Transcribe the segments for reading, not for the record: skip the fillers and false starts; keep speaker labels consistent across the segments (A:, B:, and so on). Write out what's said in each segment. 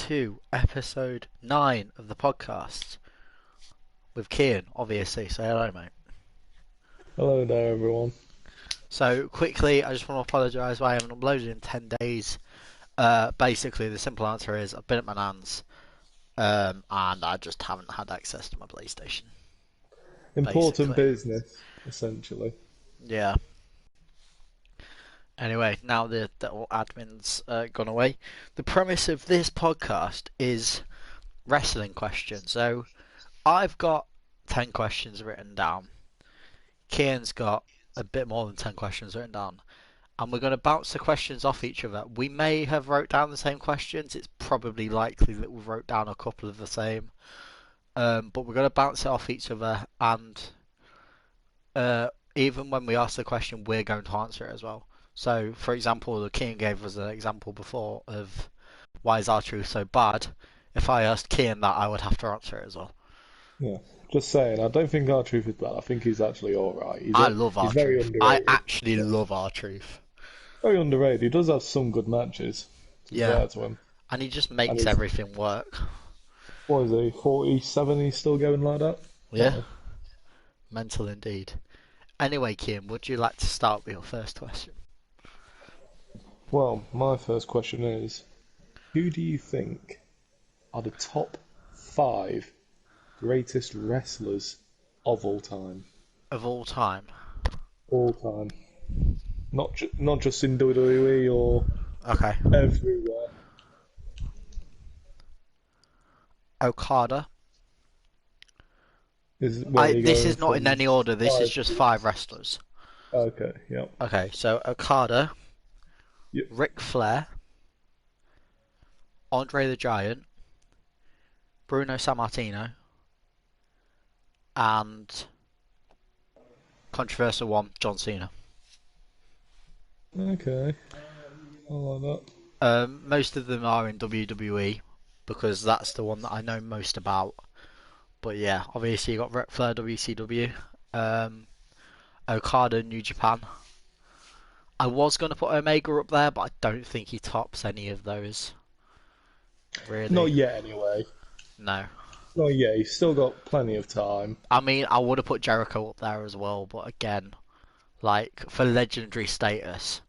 A: to episode 9 of the podcast with Kian, obviously. Say hello, mate.
B: Hello there, everyone.
A: So, quickly, I just want to apologise why I haven't uploaded in 10 days. Basically, the simple answer is I've been at my nan's and I just haven't had access to my PlayStation.
B: Important
A: Basically.
B: business, essentially.
A: Yeah. Anyway, now the admin's gone away. The premise of this podcast is wrestling questions. So, I've got 10 questions written down. Kian's got a bit more than 10 questions written down. And we're going to bounce the questions off each other. We may have wrote down the same questions. It's probably likely that we wrote down a couple of the same. But we're going to bounce it off each other. And even when we ask the question, we're going to answer it as well. So, for example, the Kian gave us an example before of why is R-Truth so bad. If I asked Kian that, I would have to answer it as well.
B: Yeah, just saying. I don't think R-Truth is bad. I think he's actually all right.
A: I love
B: He's very
A: R-Truth. I
B: underrated.
A: actually love R-Truth.
B: Very underrated. He does have some good matches. To be
A: Yeah.
B: fair to him.
A: And he just
B: And
A: makes
B: he's,
A: everything work.
B: what is he? 47? He's still going like that.
A: Yeah. Mental indeed. Anyway, Kian, would you like to start with your first question?
B: Well, my first question is, who do you think are the top 5 greatest wrestlers of all time?
A: Of all time?
B: All time. Not just in WWE or
A: Okay.
B: everywhere.
A: Okada.
B: This
A: is not in any order. This is just 5 wrestlers.
B: Okay, yep.
A: Okay, so Okada,
B: Yep.
A: Ric Flair, Andre the Giant, Bruno Sammartino, and controversial one, John Cena.
B: Okay. I like that.
A: Most of them are in WWE because that's the one that I know most about. But yeah, obviously you got Ric Flair, WCW, Okada, New Japan. I was going to put Omega up there, but I don't think he tops any of those. Really?
B: Not yet, anyway.
A: No.
B: Not yet. He's still got plenty of time.
A: I mean, I would have put Jericho up there as well, but again, like, for legendary status,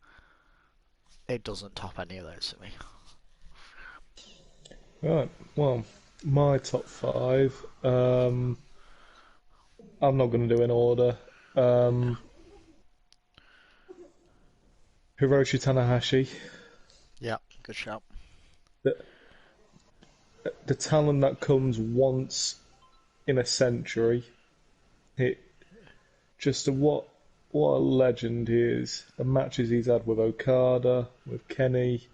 A: it doesn't top any of those for me.
B: Right. Well, my top 5. I'm not going to do in order. Hiroshi Tanahashi.
A: Yeah, good shout.
B: The talent that comes once in a century. What a legend he is. The matches he's had with Okada, with Kenny,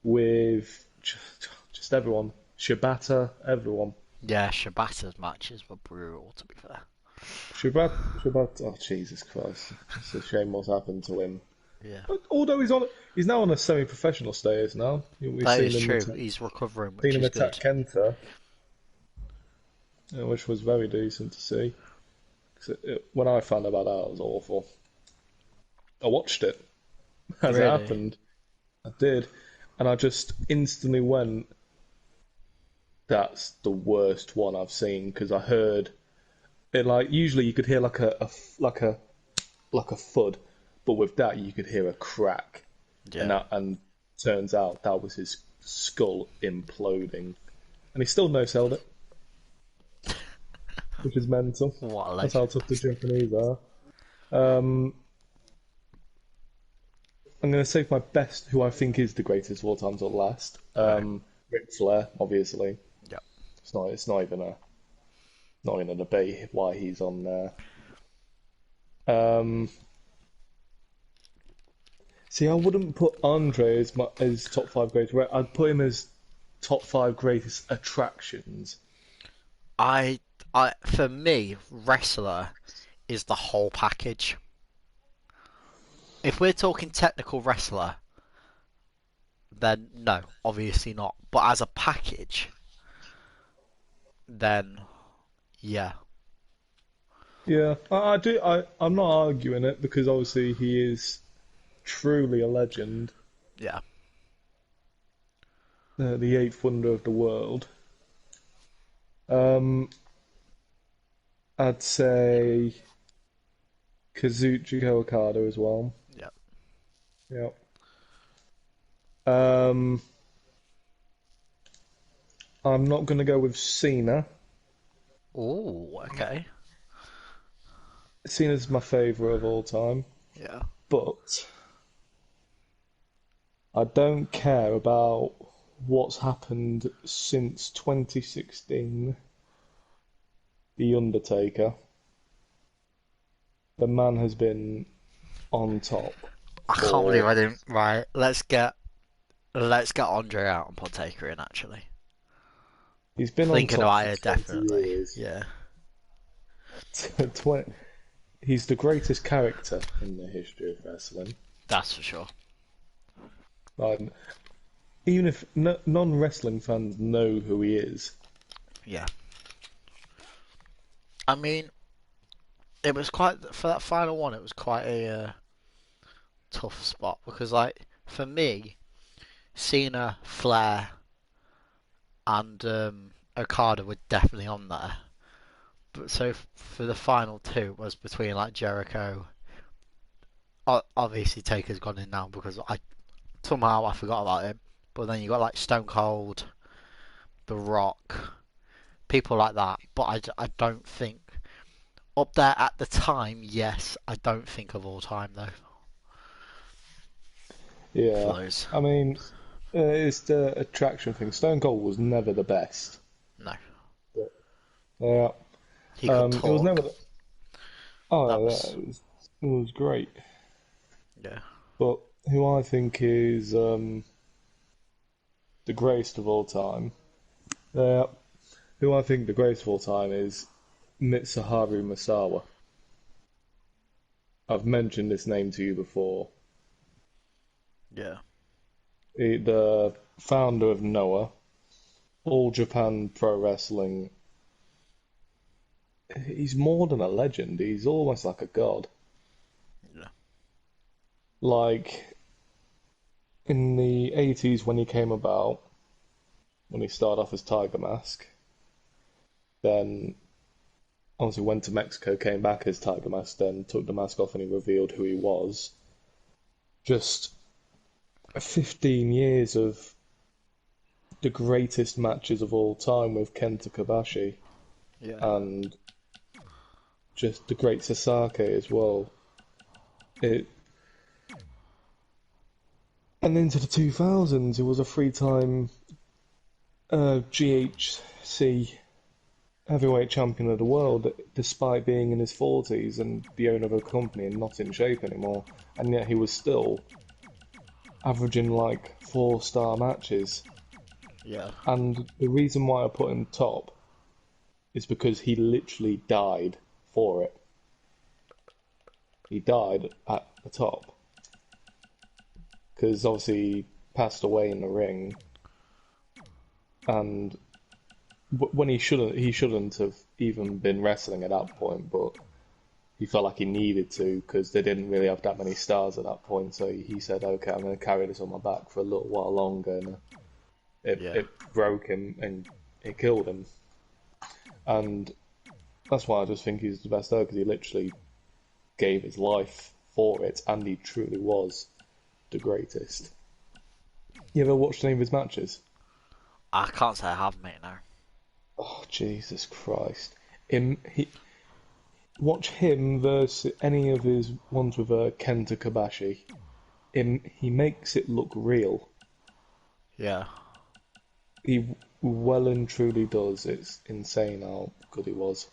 B: with just everyone. Shibata, everyone.
A: Yeah, Shibata's matches were brutal, to be fair.
B: Shibata, oh Jesus Christ. It's a shame what's happened to him.
A: Yeah.
B: But although he's now on a semi-professional status now. We've
A: That
B: seen
A: is
B: him
A: true.
B: attack,
A: He's recovering,
B: seen
A: which
B: him
A: is
B: attack
A: good.
B: Kenta, which was very decent to see. 'Cause when I found out about that, it was awful. I watched it as it
A: Really?
B: happened. I did, and I just instantly went, "That's the worst one I've seen." Because I heard it like usually you could hear like a thud, but with that you could hear a crack,
A: Yeah.
B: and turns out that was his skull imploding, and he still no-sold it, which is mental.
A: What a
B: That's how
A: legend.
B: tough the Japanese are. Um, I'm going to save my best, who I think is the greatest of all time, till last. Ric Flair, obviously.
A: Yeah.
B: It's not even a debate why he's on there. See, I wouldn't put Andre as top 5 greatest. I'd put him as top 5 greatest attractions.
A: For me, wrestler is the whole package. If we're talking technical wrestler, then no, obviously not. But as a package, then yeah.
B: Yeah, I do. I'm not arguing it because obviously he is truly a legend.
A: Yeah.
B: the eighth wonder of the world. Um, I'd say Kazuchika Okada as well.
A: Yeah.
B: Yeah. Um, I'm not going to go with Cena.
A: Oh, okay.
B: Cena's my favourite of all time,
A: Yeah.
B: but I don't care about what's happened since 2016. The Undertaker. The man has been on top
A: I can't believe
B: for.
A: I didn't. Right, let's get Andre out and put Taker in. Actually,
B: He's been on
A: thinking
B: top
A: about
B: for
A: it
B: 20
A: definitely.
B: years.
A: Yeah,
B: 20, he's the greatest character in the history of wrestling.
A: that's for sure.
B: Like, even if non-wrestling fans know who he is,
A: Yeah, I mean, it was quite for that final one. It was quite a tough spot because, like, for me, Cena, Flair, and Okada were definitely on there. But so for the final two, it was between like Jericho. Obviously, Taker's gone in now because I forgot about him. But then you got like Stone Cold, The Rock, people like that. But I don't think up there at the time. Yes, I don't think of all time though for
B: yeah.
A: those.
B: I mean, it's the attraction thing. Stone Cold was never the best.
A: No,
B: But, yeah.
A: he could
B: It was never.
A: talk. That
B: Oh, yeah,
A: was
B: it was great.
A: yeah,
B: But who I think is the greatest of all time. Uh, who I think the greatest of all time is Mitsuharu Misawa. I've mentioned this name to you before.
A: yeah,
B: The founder of Noah, All Japan Pro Wrestling. He's more than a legend. He's almost like a god.
A: yeah,
B: Like in the 80s when he came about, when he started off as Tiger Mask, then obviously went to Mexico, came back as Tiger Mask, then took the mask off and he revealed who he was. Just 15 years of the greatest matches of all time with Kenta Kobashi
A: yeah,
B: and just the great Sasaki as well. It and into the 2000s, it was a three-time GHC heavyweight champion of the world, despite being in his 40s and the owner of a company and not in shape anymore. And yet he was still averaging like four-star matches.
A: yeah,
B: And the reason why I put him top is because he literally died for it. He died at the top because obviously he passed away in the ring, and when he shouldn't have even been wrestling at that point, but he felt like he needed to because they didn't really have that many stars at that point. So he said, "Okay, I'm going to carry this on my back for a little while longer," and
A: yeah,
B: it broke him and it killed him. And that's why I just think he's the best though, because he literally gave his life for it, and he truly was the greatest. You ever watched any of his matches?
A: I can't say I have, mate. No.
B: Oh, Jesus Christ. Watch him versus any of his ones with Kenta Kobashi. He makes it look real.
A: Yeah.
B: He well and truly does. It's insane how good he was.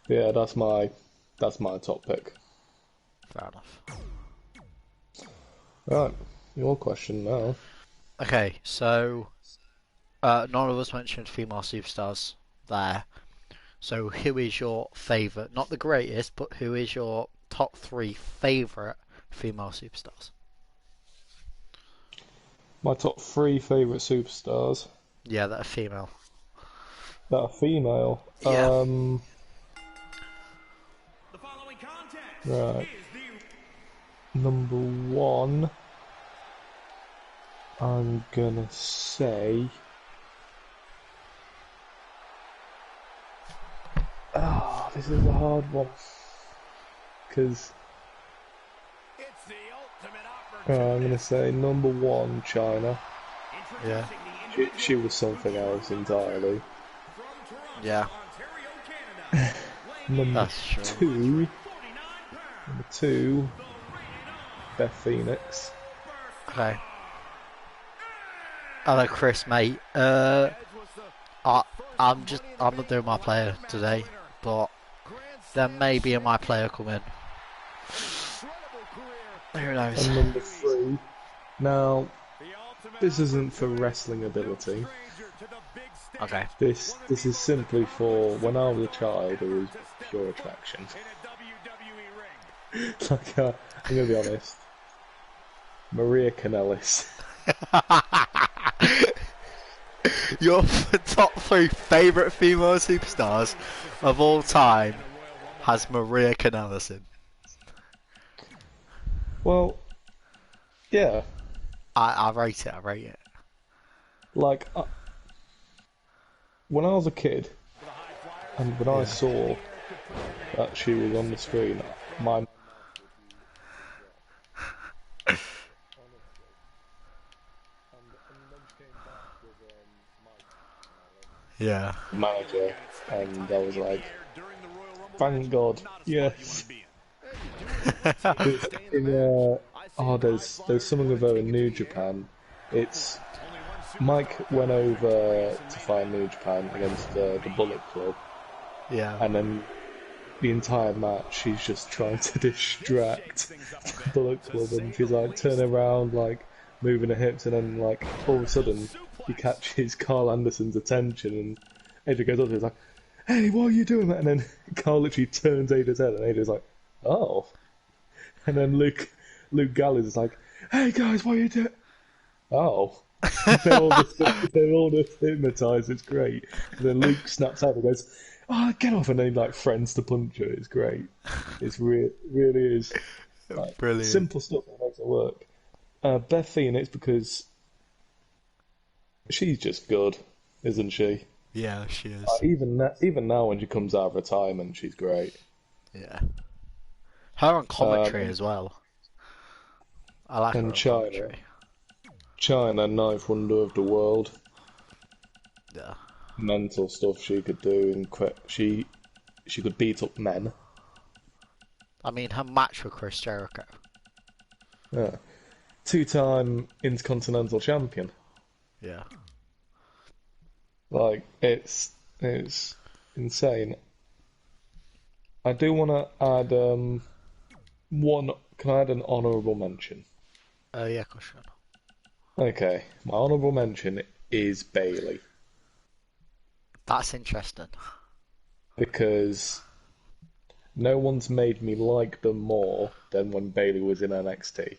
B: Yeah, that's my top pick.
A: Fair enough.
B: Right, your question now.
A: Okay, so none of us mentioned female superstars there. So who is your favourite? Not the greatest, but who is your top three favourite female superstars?
B: My top three favorite superstars
A: Yeah, that are female.
B: that are female.
A: Yeah.
C: The following contest
B: Right,
C: is the
B: number one. I'm gonna say. Ah, this is a hard one because I'm gonna say number one, China.
A: Yeah,
B: She was something else entirely.
A: yeah,
B: Number
A: that's true.
B: two, number two, Beth Phoenix.
A: Okay. Hello, Chris, mate. I, I'm not doing my player today, but there may be a my player coming. Who knows?
B: And number three. Now, this isn't for wrestling ability.
A: Okay.
B: This is simply for when I was a child, it was pure attraction. Like, I'm gonna be honest, Maria Kanellis.
A: Your top three favourite female superstars of all time has Maria Kanellis in.
B: Well, yeah,
A: I rate it. I rate it.
B: like when I was a kid and when I
A: Yeah.
B: saw that she was on the screen, my mouth would drop. Honestly. And then she came back with Mike
A: Yeah.
B: manager, and I was like, thank God, yes. Because in there's something with her in New Japan. It's Mike went over to find New Japan against the Bullet Club,
A: Yeah.
B: and then the entire match she's just trying to distract the Bullet Club, and she's like turning around, like moving her hips, and then like all of a sudden he catches Carl Anderson's attention, and AJ goes up to him, he's like, "Hey, what are you doing, man?" And then Carl literally turns AJ's head, and AJ's like, "Oh." And then Luke Gallows is like, "Hey guys, what are you doing?" Oh. They're all just hypnotised. It's great. And then Luke snaps out and goes, "Oh, get off!" And then like friends to punch her. It's great. Really is like
A: Brilliant.
B: simple stuff that makes it work. Beth Phoenix because she's just good, isn't she?
A: Yeah, she is.
B: Even now when she comes out of retirement, she's great.
A: Yeah. Her on commentary
B: Um,
A: as well. I like her
B: and
A: on commentary.
B: China, ninth wonder of the world.
A: Yeah.
B: Mental stuff she could do, and she could beat up men.
A: I mean, her match with Chris Jericho.
B: Yeah. Two-time Intercontinental Champion.
A: Yeah.
B: Like it's insane. I do want to add one. Can I add an honourable mention?
A: Yeah, question.
B: Okay, my honourable mention is Bailey
A: That's interesting.
B: because no one's made me like them more than when Bailey was in NXT.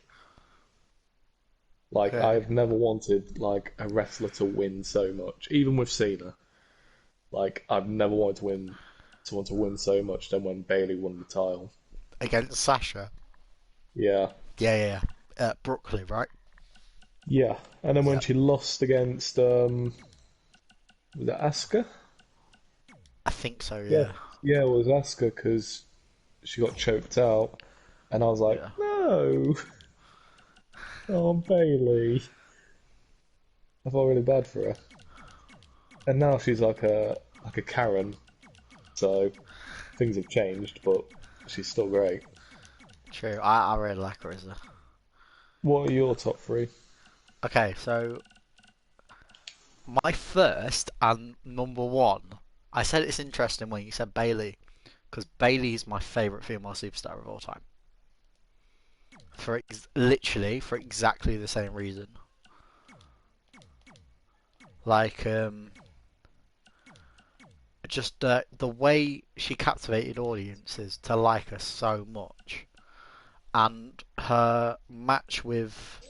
B: Like
A: Okay.
B: I've never wanted like a wrestler to win so much, even with Cena. Like I've never wanted to want to win so much than when Bailey won the title.
A: Against Sasha.
B: Yeah,
A: Yeah, yeah, yeah. Brooklyn, right?
B: yeah. And then when
A: Yeah.
B: she lost against was it Asuka?
A: I think so,
B: Yeah,
A: yeah.
B: yeah, it was Asuka because she got choked out, and I was like,
A: Yeah.
B: no, oh Bailey. I felt really bad for her, and now she's like a Karen. So things have changed, but she's still great.
A: True. I really like her as a.
B: What are your top three?
A: Okay, so my first and number one. I said it's interesting when you said Bailey, because Bailey is my favourite female superstar of all time. Literally for exactly the same reason. Like, just the way she captivated audiences to like her so much, and her match with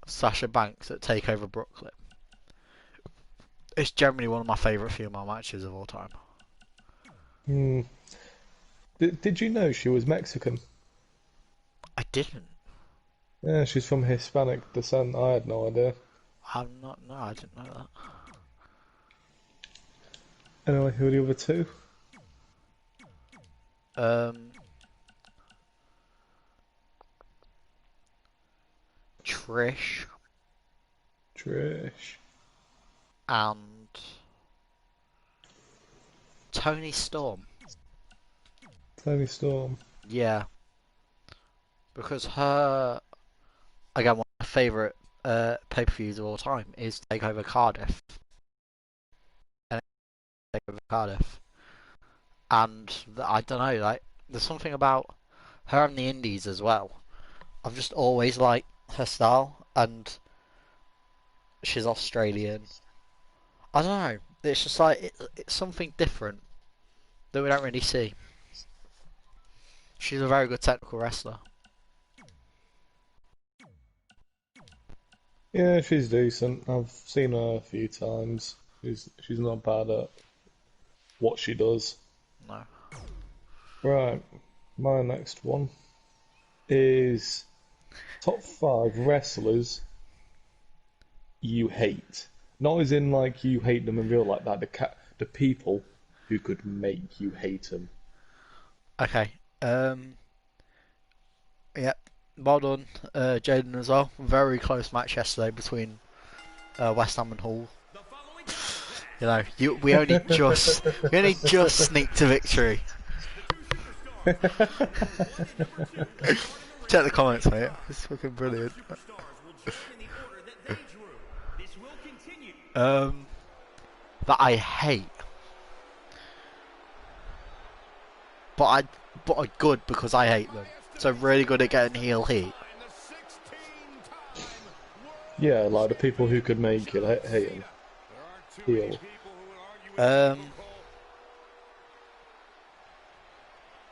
A: Sasha Banks at Takeover Brooklyn. It's generally one of my favourite female matches of all time.
B: Hmm. Did you know she was Mexican?
A: I didn't.
B: Yeah, she's from Hispanic descent. I had no idea.
A: I'm not. No, I didn't know
B: Anyway, who are the other two?
A: that. Trish
B: Trish.
A: and Tony Storm.
B: Tony Storm.
A: Yeah, because her again one of my favourite pay-per-views of all time is Takeover Cardiff. And Takeover Cardiff, and I don't know, like there's something about her and the Indies as well. I've just always liked her style, and she's Australian. I don't know. It's just like it's something different that we don't really see. She's a very good technical wrestler.
B: Yeah, she's decent. I've seen her a few times. She's not bad at what she does.
A: No.
B: Right, my next one is top five wrestlers you hate. Not as in like you hate them in real life, like the people who could make you hate them.
A: Okay. Yeah. Well done, Jaden as well. Very close match yesterday between West Ham and Hull. You know, we only just sneaked to victory. Check the comments, mate. It's fucking brilliant. Um, that I hate, but are good because I hate them. So really good at getting heel heat.
B: Yeah, like the people who could make you hate them. Heel.
A: Um,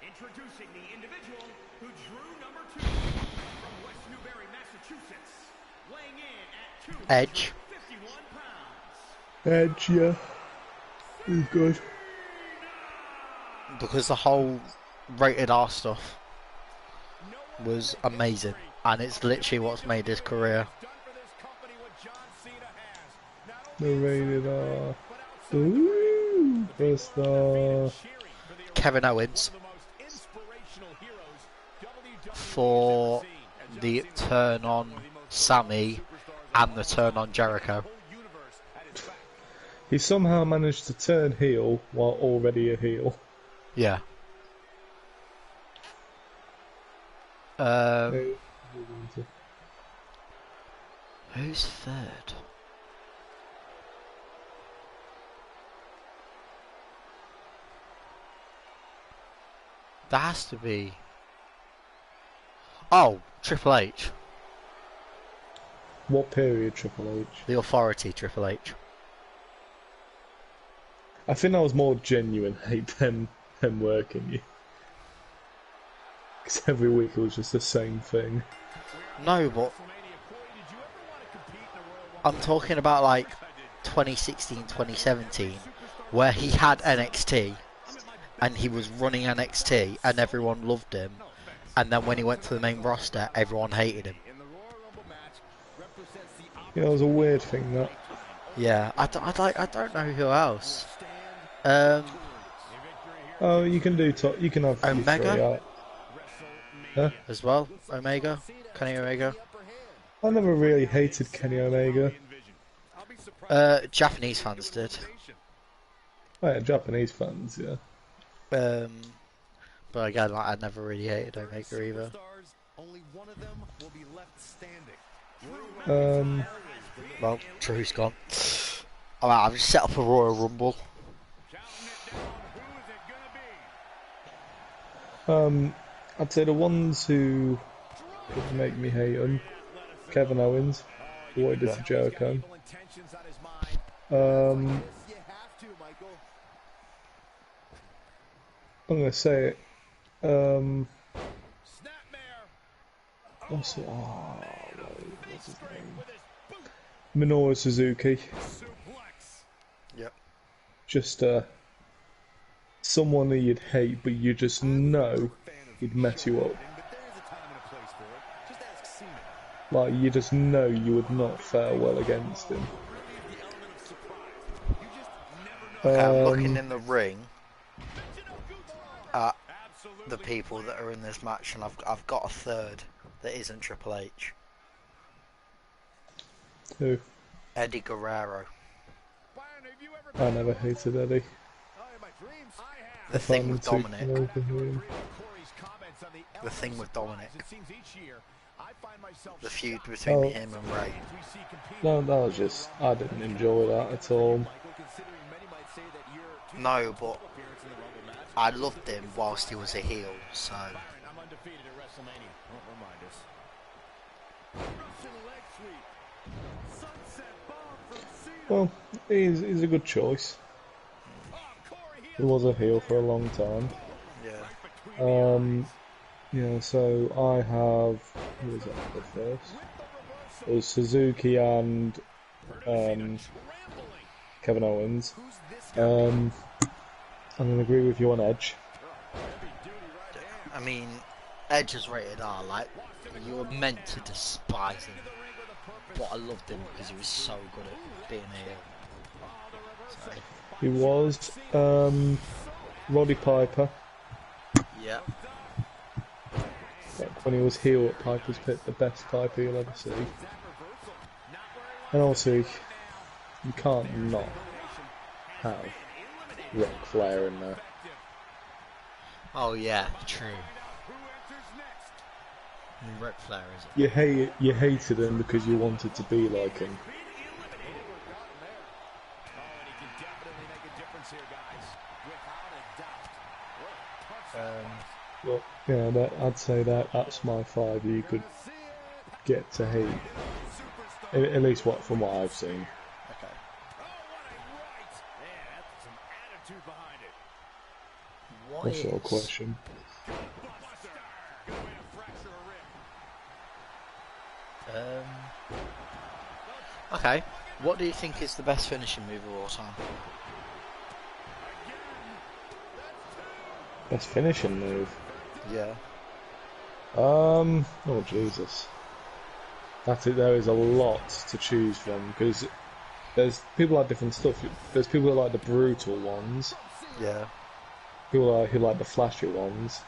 C: Introducing the individual who drew number 2 from West Newbury, Massachusetts, weighing in at
A: Edge,
C: 251 pounds.
B: Edge, yeah. He's good.
A: because the whole rated R stuff was amazing, and it's literally what's made his career.
B: The rated R. Ooh, first star.
A: Kevin Owens for the turn on Sammy and the turn on Jericho.
B: He somehow managed to turn heel while already a heel.
A: Yeah. Who's third? There has to be. Oh, Triple H.
B: What period, Triple H?
A: The Authority, Triple H.
B: I think that was more genuine hate than working you. Because every week it was just the same thing.
A: No, but I'm talking about like 2016, 2017, where he had NXT and he was running NXT and everyone loved him, and then when he went to the main roster, everyone hated him.
B: Yeah, it was a weird thing that.
A: Yeah, I don't know who else.
B: Oh, you can do top. You can have you three
A: Omega
B: out. Huh?
A: as well. Omega, Kenny Omega.
B: I never really hated Kenny Omega.
A: Japanese fans did.
B: Oh, yeah, Japanese fans, yeah.
A: But again, like, I never really hated Omega either. Well, Drew's gone. Alright, I've just set up a Royal Rumble.
B: I'd say the ones who would make me hate him, Kevin Owens, for what he did to Jericho. I'm gonna say it. What's it? Oh, what's his name? Minoru Suzuki.
A: Yep.
B: Just someone that you'd hate, but you just know he'd mess you up. Like, you just know you would not fare well against him.
A: Okay, I'm looking
B: Um,
A: in the ring at the people that are in this match, and I've got a third that isn't Triple H.
B: who?
A: Eddie Guerrero.
B: I never hated Eddie.
A: The
B: I
A: thing
B: found him
A: with
B: too
A: Dominic.
B: overrated.
A: The thing with Dominic. The feud between
B: Oh,
A: him and Ray.
B: no, that was just, I didn't enjoy that at all.
A: No, but I loved him whilst he was a heel, so...
B: Well, he's a good choice. He was a heel for a long time.
A: Yeah.
B: Yeah, so I have, who was that the first? It was Suzuki and Kevin Owens. I'm going to agree with you on Edge.
A: I mean, Edge is rated R, like, you were meant to despise him. But I loved him because he was so good at being a heel. So,
B: He was Roddy Piper.
A: yeah.
B: Like when he was heel at Piper's Pit, the best Piper you'll ever see. And also, you can't not have Ric Flair in there.
A: Oh yeah, true. Ric Flair is it?
B: You hated him because you wanted to be like him. Well, yeah, I'd say that's my 5 you could get to hate. At least from what I've seen.
A: Okay.
B: What's your question?
A: Okay. What do you think is the best finishing move of all time?
B: Best finishing move?
A: Yeah.
B: Oh Jesus. There is a lot to choose from because there's people like different stuff. There's people that like the brutal ones.
A: Yeah.
B: People who like the flashy ones.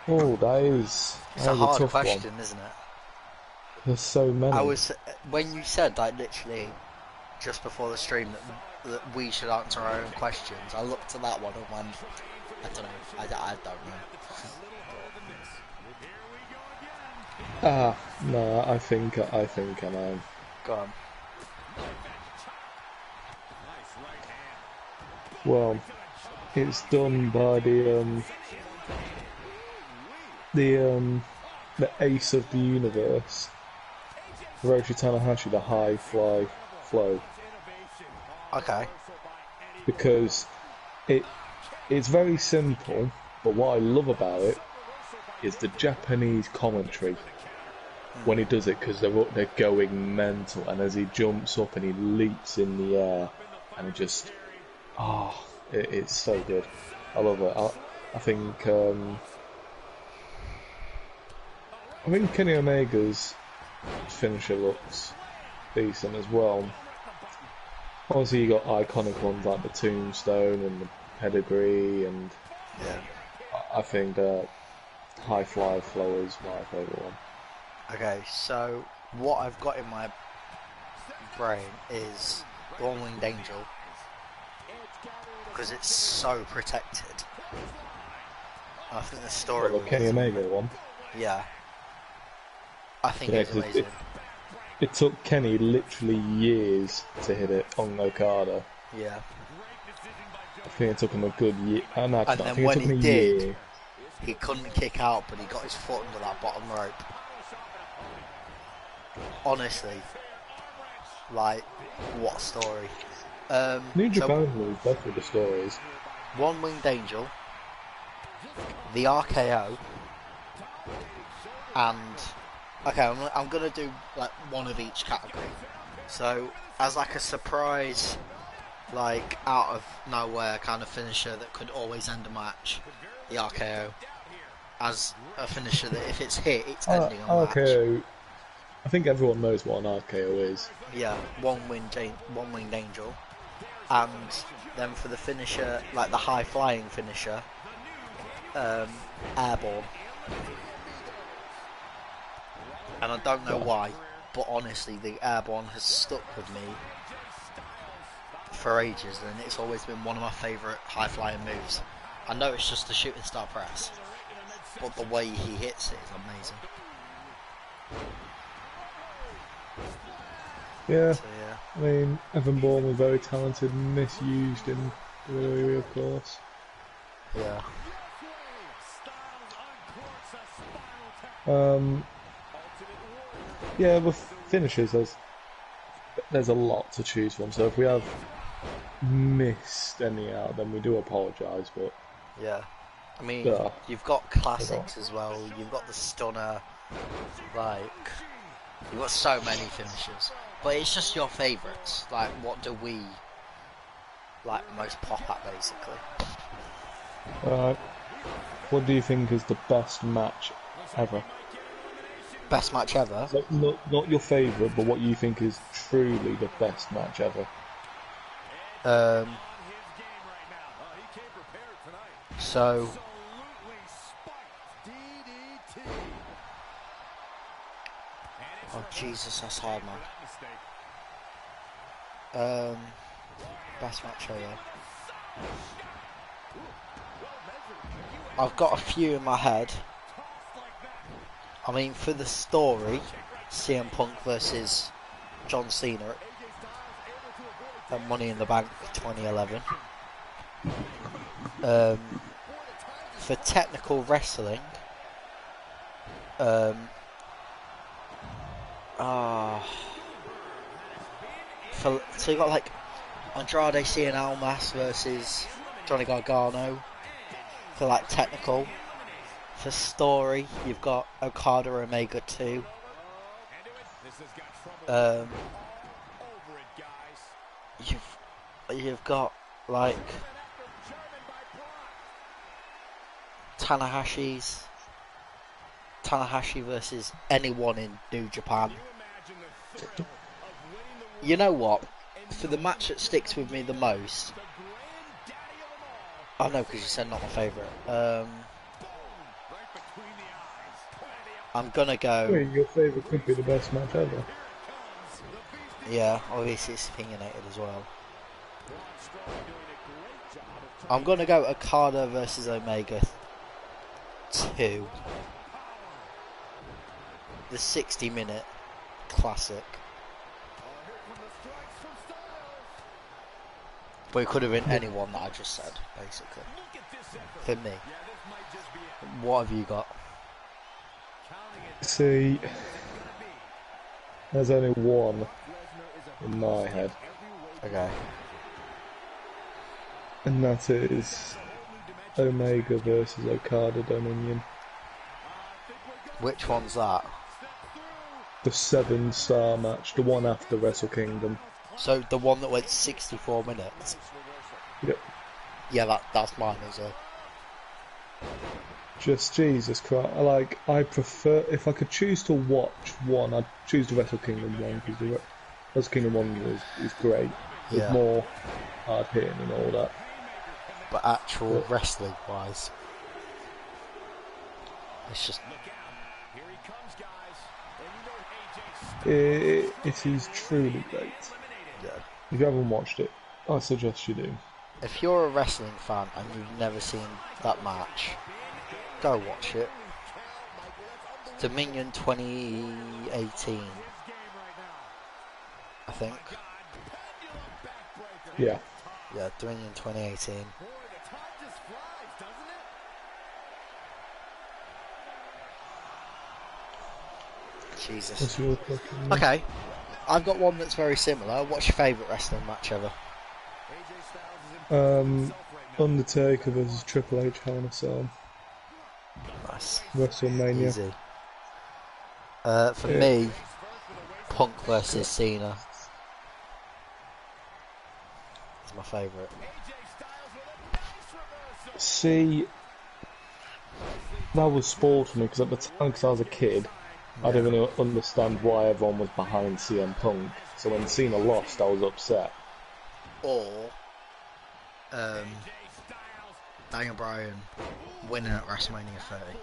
B: Oh,
A: It's
B: that
A: a
B: is a
A: hard
B: tough
A: question,
B: one.
A: isn't it?
B: There's so many.
A: When you said like literally just before the stream that we should answer our own questions, I looked at that one and went, I don't know, I don't know.
B: No, I think I know.
A: Go on.
B: Well, it's done by the ace of the universe, Hiroshi Tanahashi, the high fly flow,
A: Okay.
B: because it's very simple, but what I love about it is the Japanese commentary when he does it, because they're going mental, and as he jumps up and he leaps in the air, and it just it's so good. I love it. I think Kenny Omega's finisher looks decent as well. Obviously, you got iconic ones like the Tombstone and the Pedigree, and
A: Yeah.
B: I think High Fly Flow is my favourite one.
A: Okay, so what I've got in my brain is the One Winged Angel because it's so protected. I think the story
B: Well, the
A: with
B: Kenny
A: it,
B: Omega one.
A: yeah, I think
B: Yeah,
A: it's
B: 'cause
A: amazing.
B: it took Kenny literally years to hit it on Okada.
A: Yeah,
B: I think it took him a good year. No,
A: and
B: I
A: then
B: think it
A: when
B: took
A: he
B: him a
A: did,
B: year.
A: he couldn't kick out, but he got his foot under that bottom rope. Honestly, like, what a story.
B: New
A: So
B: Japan moves both of the stories.
A: One Winged Angel, the RKO, and okay, I'm gonna do like one of each category. So as like a surprise, like out of nowhere kind of finisher that could always end a match, the RKO, as a finisher that if it's hit, it's ending a match.
B: RKO. I think everyone knows what an RKO is.
A: Yeah, one-winged angel. And then for the finisher, like the high-flying finisher, airborne. And I don't know why, but honestly, the airborne has stuck with me for ages, and it's always been one of my favourite high-flying moves. I know it's just the shooting star press, but the way he hits it is amazing.
B: Yeah,
A: So yeah,
B: I mean, Evan Bourne was very talented, misused in WWE, of course.
A: yeah,
B: Yeah, with finishes, there's a lot to choose from. So if we have missed any out, then we do apologise. But
A: yeah. I mean,
B: yeah,
A: you've got classics as well. You've got the stunner, like you've got so many finishes. But it's just your favourites. Like, what do we like most pop at, basically?
B: what do you think is the best match ever?
A: Best match ever.
B: Not your favourite, but what you think is truly the best match ever.
A: So oh Jesus, that's hard, man. Best match ever. I've got a few in my head. I mean, for the story, CM Punk versus John Cena at Money in the Bank 2011. For technical wrestling, so you got like Andrade Cien Almas versus Johnny Gargano for like technical. For story, you've got Okada Omega 2. You've got like Tanahashi versus anyone in New Japan. You know what? For the match that sticks with me the most, I know because you said not my favourite. I'm gonna go.
B: Wait, your favourite could be the best match ever.
A: Yeah, obviously it's opinionated as well. I'm gonna go Okada versus Omega 2. The 60-minute classic. But it could have been anyone that I just said, basically. For me. What have you got?
B: See, there's only one in my head,
A: Okay.
B: and that is Omega versus Okada Dominion.
A: Which one's that?
B: The 7-star match, the one after Wrestle Kingdom.
A: So the one that went 64 minutes?
B: Yep.
A: Yeah, that's mine as well.
B: Just Jesus Christ! I prefer, if I could choose to watch one, I'd choose the Wrestle Kingdom one, because the Wrestle Kingdom one is great. It's
A: Yeah.
B: more hard hitting and all that.
A: But actual wrestling wise, it's just
B: It is truly great.
A: yeah.
B: If you haven't watched it, I suggest you do.
A: If you're a wrestling fan and you've never seen that match, go watch it. Dominion 2018, I think.
B: Yeah.
A: Yeah, Dominion 2018. Jesus.
B: What's your question?
A: Okay, I've got one that's very similar. What's your favourite wrestling match ever?
B: Undertaker versus Triple H Hell in a Cell.
A: Nice.
B: WrestleMania.
A: Easy. For me, Punk versus Cena is my favourite.
B: See, that was spoiled for me because at the time, because I was a kid, I
A: Yeah.
B: didn't really understand why everyone was behind CM Punk. So when Cena lost, I was upset.
A: Or um, Daniel Bryan winning at WrestleMania 30.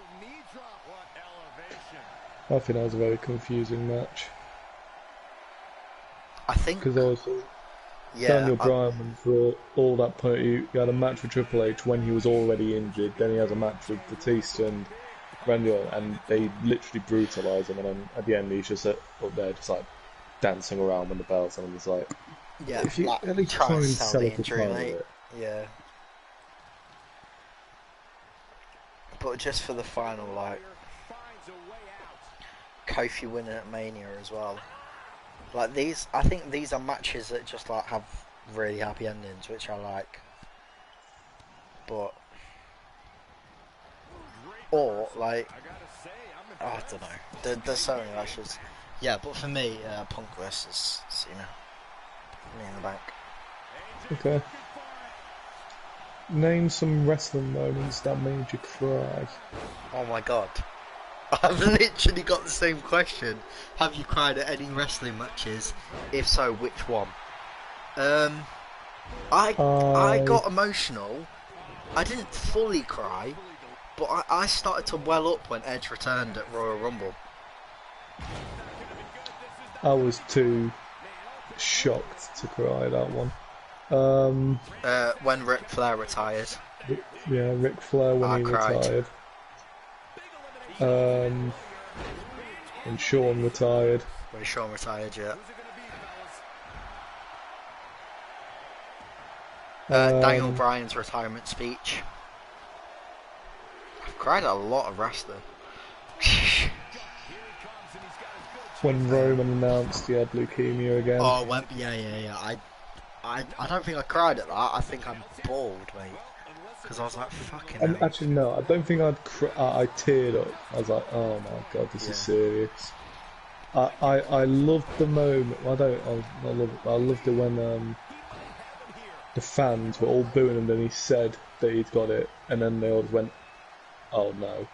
B: I think that was a very confusing match
A: I think,
B: because also
A: yeah,
B: Daniel Bryan went for all that point. He had a match with Triple H when he was already injured. Then he has a match with Batista and Randy Orton, and they literally brutalise him. And then at the end, he's just up there, just like dancing around with the belts, and I'm just like,
A: yeah,
B: if you
A: like
B: at least
A: trying
B: try
A: to
B: and
A: sell
B: sell
A: the
B: us a
A: injury,
B: time with
A: mate.
B: it.
A: Yeah, but just for the final, like Kofi winning at Mania as well. Like these, I think these are matches that just like have really happy endings, which I like. But or like, I don't know. There's so many matches. Yeah, but for me, Punk versus Cena, me in the bank.
B: Okay. Name some wrestling moments that made you cry.
A: Oh my god. I've literally got the same question. Have you cried at any wrestling matches? If so, which one? Um, I
B: I
A: got emotional. I didn't fully cry, but I started to well up when Edge returned at Royal Rumble.
B: I was too shocked to cry that one.
A: When Ric Flair retired,
B: Yeah, Ric Flair when
A: I
B: he
A: cried.
B: retired. Um, and Shawn retired.
A: When Shawn retired, yeah. Daniel
B: Um,
A: Bryan's retirement speech. I've cried at a lot of wrestling.
B: when Roman announced he had leukemia again.
A: Oh, yeah. I don't think I cried at that. I think I'm bawled, mate. Because I was like, fucking
B: And
A: hell.
B: actually, no, I don't think I teared up. I was like, oh my god, this is
A: Yeah.
B: serious. I loved the moment. I loved it when the fans were all booing him. Then he said that he'd got it, and then they all went, "Oh no!"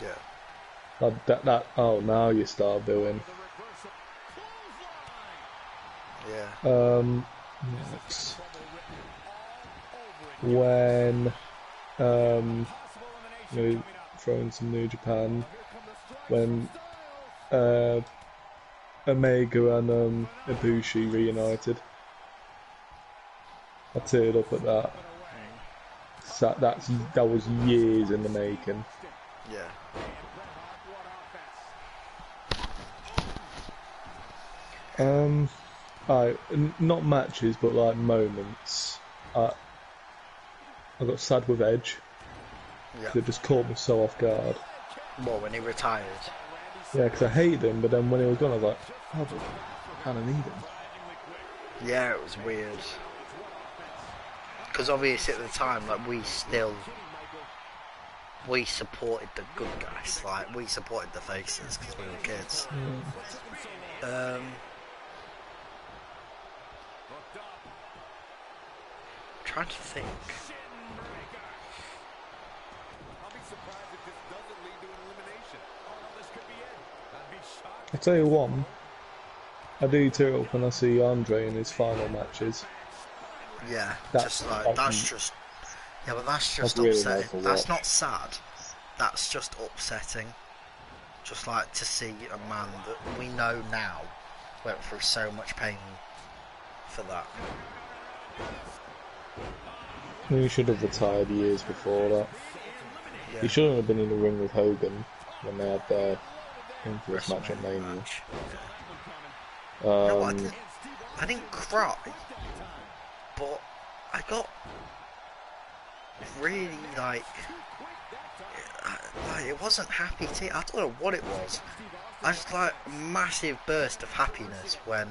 A: Yeah.
B: Oh, now you start booing.
A: Yeah.
B: Next, when throwing some New Japan, when uh, Omega and Ibushi reunited. I teared up at that. So that was years in the making.
A: Yeah.
B: Not matches, but like moments. I got sad with Edge
A: Yeah.
B: because it just caught me so off guard.
A: Well, when he retired.
B: Yeah, because I hated him, but then when he was gone, I was like, oh, but I kind of need him.
A: Yeah, it was weird. Because obviously at the time, like, we supported the good guys. Like, we supported the faces because we were kids. Trying to think.
B: I tell you one, I do tear up when I see Andre in his final matches.
A: Yeah,
B: That's
A: just like,
B: like,
A: that's just... Yeah, but that's just
B: really
A: upsetting.
B: nice to
A: That's
B: watch.
A: not sad. That's just upsetting. Just like to see a man that we know now went through so much pain for that.
B: He should have retired years before that.
A: Yeah.
B: He shouldn't have been in the ring with Hogan when they had their infamous match at
A: WrestleMania
B: Mania.
A: match. No,
B: Um,
A: I didn't cry, but I got really like it wasn't happy tears. I don't know what it was. I just like a massive burst of happiness when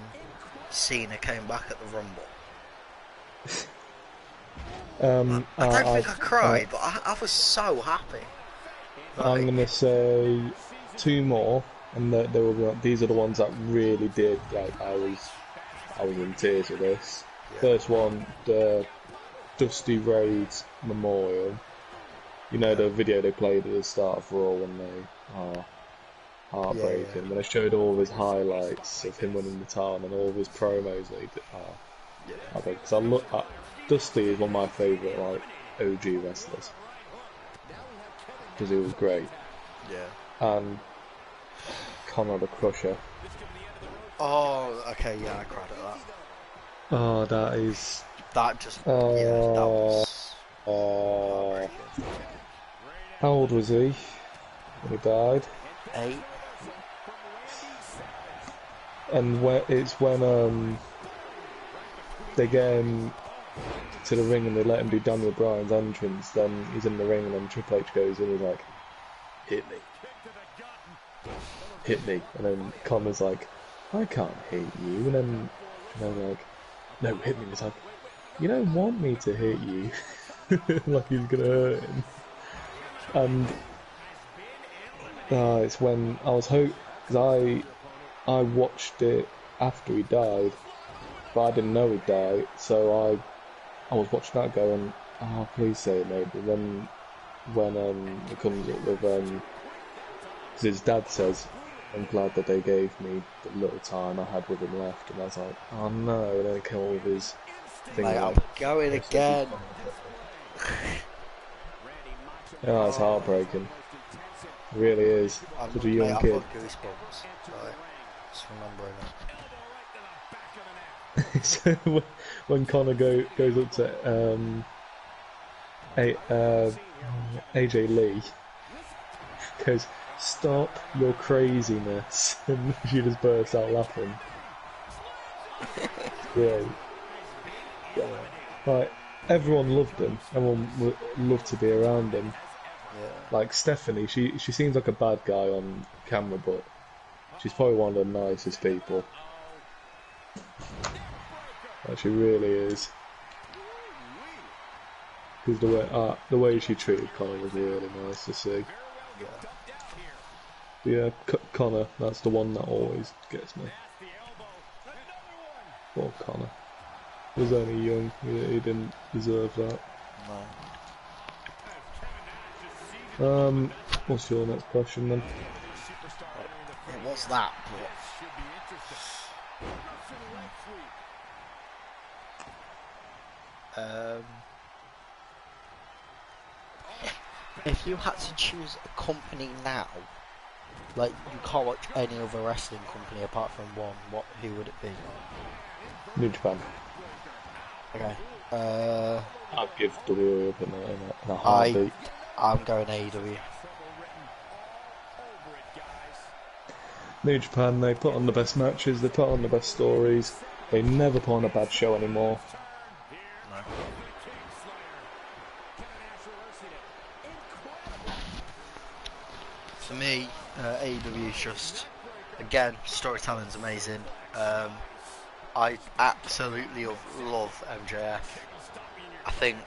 A: Cena came back at the Rumble. I don't think I cried, but I was so happy.
B: I'm
A: Like,
B: gonna say two more, and they will be, these are the ones that really did. Like I was in tears with this.
A: yeah,
B: First one, the Dusty Rhodes Memorial. You know the video they played at the start of Raw when they are
A: Yeah, yeah,
B: heartbreaking. When they showed all of his highlights of him winning the title and all of his promos that he did.
A: yeah,
B: Heartbreaking. Because I look at Dusty is one of my favourite like OG wrestlers because he was great.
A: yeah.
B: And Connor the Crusher.
A: Oh, okay, yeah, I cried at that.
B: Oh, that is.
A: That just, yeah, that
B: Uh,
A: was
B: uh,
A: heartbreaking.
B: how old was he when he died?
A: 8.
B: And when they get him to the ring and they let him do Daniel Bryan's entrance, then he's in the ring and then Triple H goes in and he's like, hit me, hit me. And then Connor's like, I can't hit you. And then they're like, no, hit me. And he's like, you don't want me to hit you. Like he's gonna hurt him. And it's when I was because I watched it after he died, but I didn't know he'd died, so I was watching that going, oh please say it maybe. Then when it comes up with because his dad says, I'm glad that they gave me the little time I had with him left, and I was like, oh no, and then it came up with his thing
A: Mate, I'm
B: like,
A: going again.
B: yeah, it's heartbreaking. It really is. Such a
A: Mate,
B: young
A: I've
B: kid.
A: got goosebumps. Like, just remembering
B: So when Connor goes up to A, AJ Lee, goes, stop your craziness, and she just bursts out laughing. It's great.
A: it.
B: Like everyone loved him. Everyone loved to be around him.
A: Yeah.
B: Like Stephanie, she seems like a bad guy on camera, but she's probably one of the nicest people. Like she really is. Because the way she treated Connor was really nice to see. But yeah, Connor, that's the one that always gets me. Poor Connor. He was only young. He didn't deserve that.
A: No.
B: What's your next question then?
A: It was that, but if you had to choose a company now, like you can't watch any other wrestling company apart from one, who would it be?
B: New Japan.
A: Okay.
B: I'd give WWE up in a heartbeat.
A: I'm going AEW.
B: New Japan, they put on the best matches, they put on the best stories, they never put on a bad show anymore.
A: No. For me, AEW is just, again, storytelling's amazing. I absolutely love MJF. I think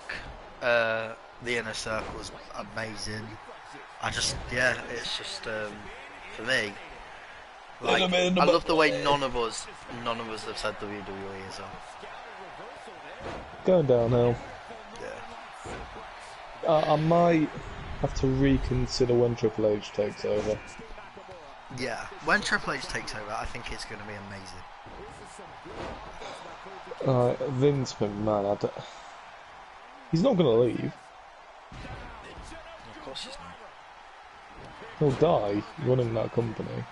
A: the Inner Circle's amazing. It's just for me. Like, I love the way none of us have said WWE as well.
B: Going downhill.
A: Yeah.
B: I might have to reconsider when Triple H takes over.
A: Yeah. When Triple H takes over, I think it's going to be amazing.
B: Vince McMahon, he's not going to leave.
A: Of course he's not.
B: He'll die running that company.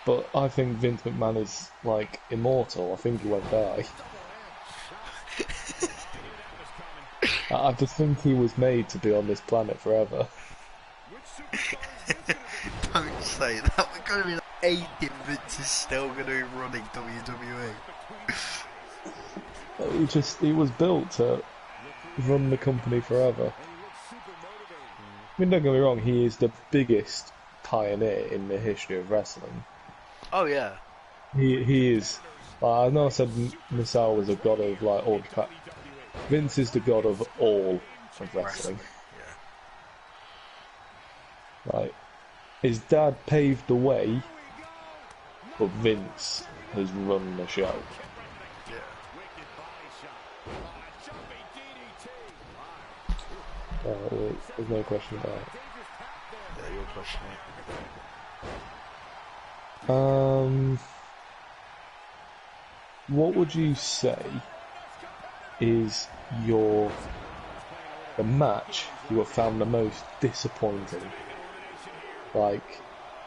B: But I think Vince McMahon is, like, immortal. I think he won't die. I just think he was made to be on this planet forever.
A: Don't say that. We're going to be like 80 Vince is still going to be running WWE.
B: He was built to run the company forever. I mean, don't get me wrong, he is the biggest pioneer in the history of wrestling.
A: Oh yeah.
B: He is. I know I said Masao was a god of like all Japan. Vince is the god of all of wrestling.
A: Yeah.
B: Like his dad paved the way, but Vince has run the show.
A: Yeah.
B: There's no question about
A: Yeah, you're pushing
B: it. What would you say is the match you have found the most disappointing? Like,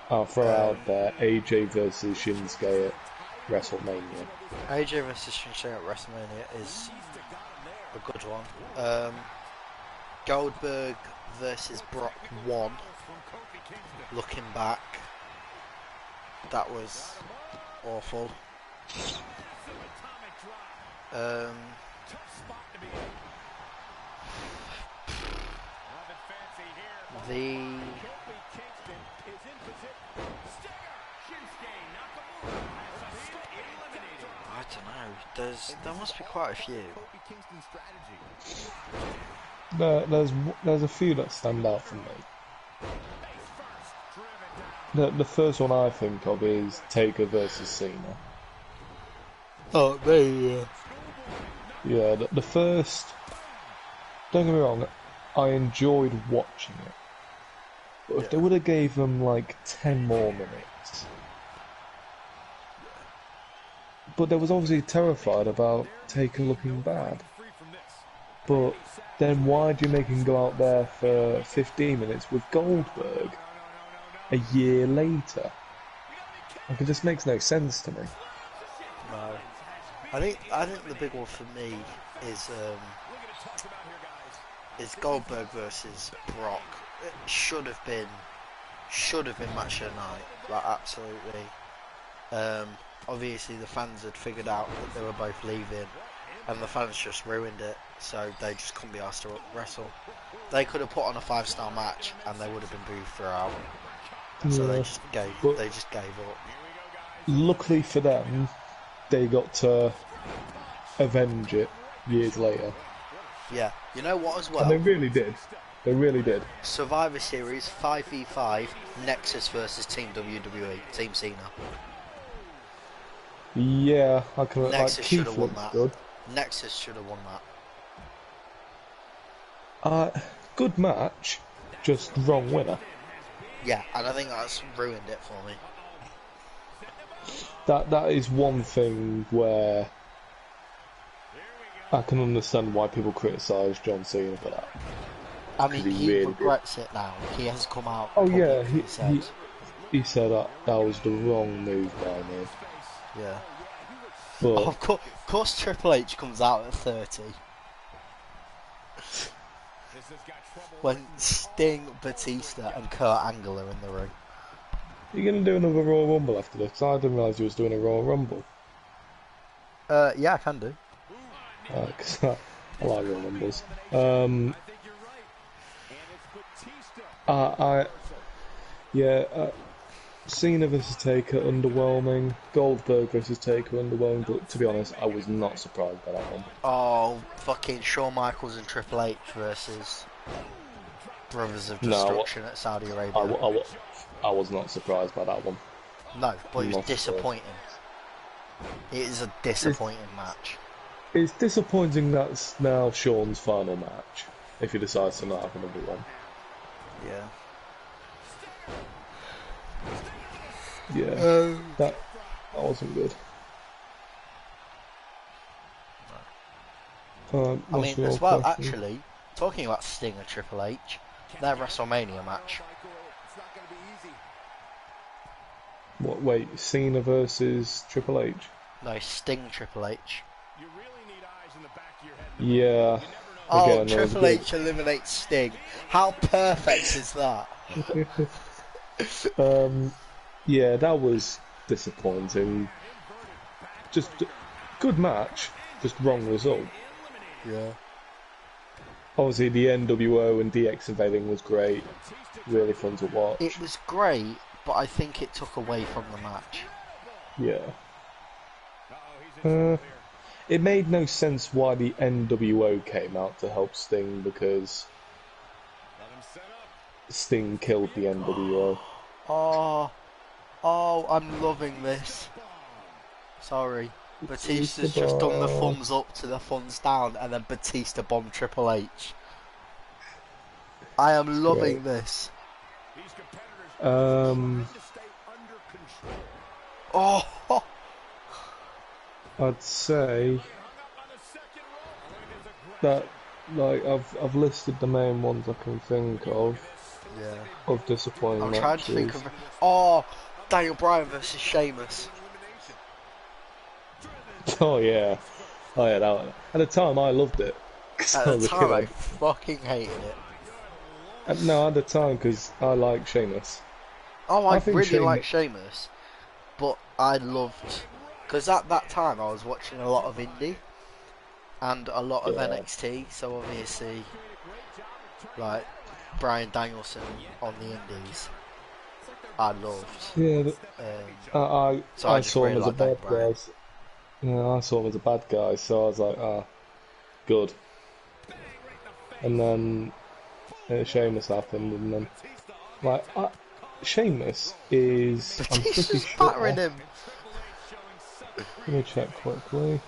B: I'll throw
A: it.
B: out there AJ versus Shinsuke at WrestleMania.
A: AJ versus Shinsuke at WrestleMania is a good one. Goldberg versus Brock 1. Looking back, that was awful. The I don't know. There must be quite a few.
B: There's a few that stand out for me. The first one I think of is Taker versus Cena.
A: Oh, there.
B: Yeah, the first. Don't get me wrong, I enjoyed watching it, but if they would have gave them like 10 more minutes. But they was obviously terrified about Taker looking bad. But then why do you make him go out there for 15 minutes with Goldberg a year later? Like, it just makes no sense to me.
A: No. I think the big one for me is Goldberg versus Brock. It should have been match of the night. Like, absolutely. Obviously the fans had figured out that they were both leaving, and the fans just ruined it, so they just couldn't be asked to wrestle. They could have put on a 5-star match and they would have been booed throughout. So they just gave up.
B: Luckily for them, they got to avenge it years later.
A: Yeah, you know what as well?
B: And they really did. They really did.
A: Survivor Series 5v5 Nexus versus Team WWE, Team Cena.
B: Yeah, I can.
A: Nexus should have won
B: looks
A: that.
B: good.
A: Nexus should have won that.
B: Good match, just wrong winner.
A: Yeah, and I think that's ruined it for me.
B: That is one thing where I can understand why people criticise John Cena for that.
A: I mean, he
B: really
A: regrets it now. He has come out.
B: Oh yeah,
A: he
B: he said that was the wrong move by me.
A: Yeah.
B: But
A: Of course, Triple H comes out at 30. When Sting, Batista, and Kurt Angle are in the ring.
B: you're gonna do another Royal Rumble after this? 'Cause I didn't realise you was doing a Royal Rumble.
A: Yeah, I can do.
B: 'Cause I like Royal Rumbles. Cena versus Taker, underwhelming. Goldberg versus Taker, underwhelming. But to be honest, I was not surprised by that one.
A: Oh, fucking Shawn Michaels and Triple H versus Brothers of Destruction at Saudi Arabia.
B: I was not surprised by that one.
A: No, but it was
B: Not
A: disappointing. It is a disappointing match.
B: It's disappointing that's now Shawn's final match, if he decides to not have another one.
A: Yeah.
B: Yeah, that wasn't good.
A: I mean, as well, actually, talking about Sting and Triple H, their WrestleMania match.
B: What? Wait, Cena versus Triple H?
A: No, Sting Triple H.
B: Yeah.
A: Oh,
B: Again,
A: Triple H eliminates Sting. How perfect is that?
B: Yeah, that was disappointing. Just good match, just wrong result.
A: Yeah.
B: Obviously, the NWO and DX invading was great, really fun to watch.
A: It was great, but I think it took away from the match.
B: Yeah. It made no sense why the NWO came out to help Sting, because Sting killed the NWO.
A: Oh, I'm loving this. Sorry. Batista's just done the thumbs up to the thumbs down, and then Batista bombed Triple H. I am
B: Right.
A: loving this.
C: These competitors
B: Um,
C: trying to stay under control.
A: Oh,
B: I'd say
C: Hung up on the second rope. Look at his
B: that
C: aggression.
B: like I've listed the main ones I can think
A: yeah.
B: of disappointing
A: I'm trying to think
B: matches.
A: of. Oh, Daniel Bryan versus Sheamus.
B: Oh yeah, oh yeah. At the time, I loved it because
A: At
B: I
A: the
B: was a
A: time, I
B: kid.
A: fucking hated it.
B: No, at the time because I like Sheamus.
A: Oh,
B: I
A: I
B: think
A: really
B: Sheamus.
A: like Sheamus, but I loved because at that time I was watching a lot of indie and a lot of
B: Yeah,
A: NXT. So obviously, like Brian Danielson on the indies, I loved.
B: yeah.
A: So I
B: I
A: just
B: saw him
A: really
B: as a
A: like Daniel
B: bad
A: Bryan.
B: guy. Yeah, I saw him as a bad guy, so I was like, ah, good. And then Sheamus happened, and then like Sheamus is, I'm pretty
A: Batista's battering
B: sure.
A: him.
B: Let me check quickly.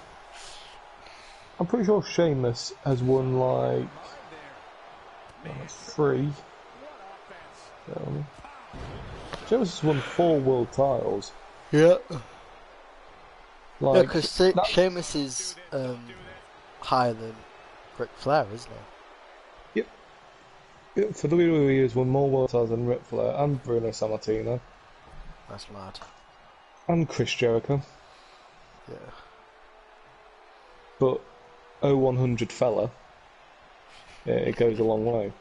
B: I'm pretty sure Sheamus has won like three. Sheamus has won 4 world titles.
A: Yeah. Yeah,
B: Like
A: because
B: that's
A: Sheamus is higher than Ric Flair, isn't
B: yep. Yep, for WWE, he has won more world titles than Ric Flair and Bruno Sammartino
A: he? That's mad.
B: and Chris Jericho.
A: Yeah.
B: But 0100 fella, it goes a long way.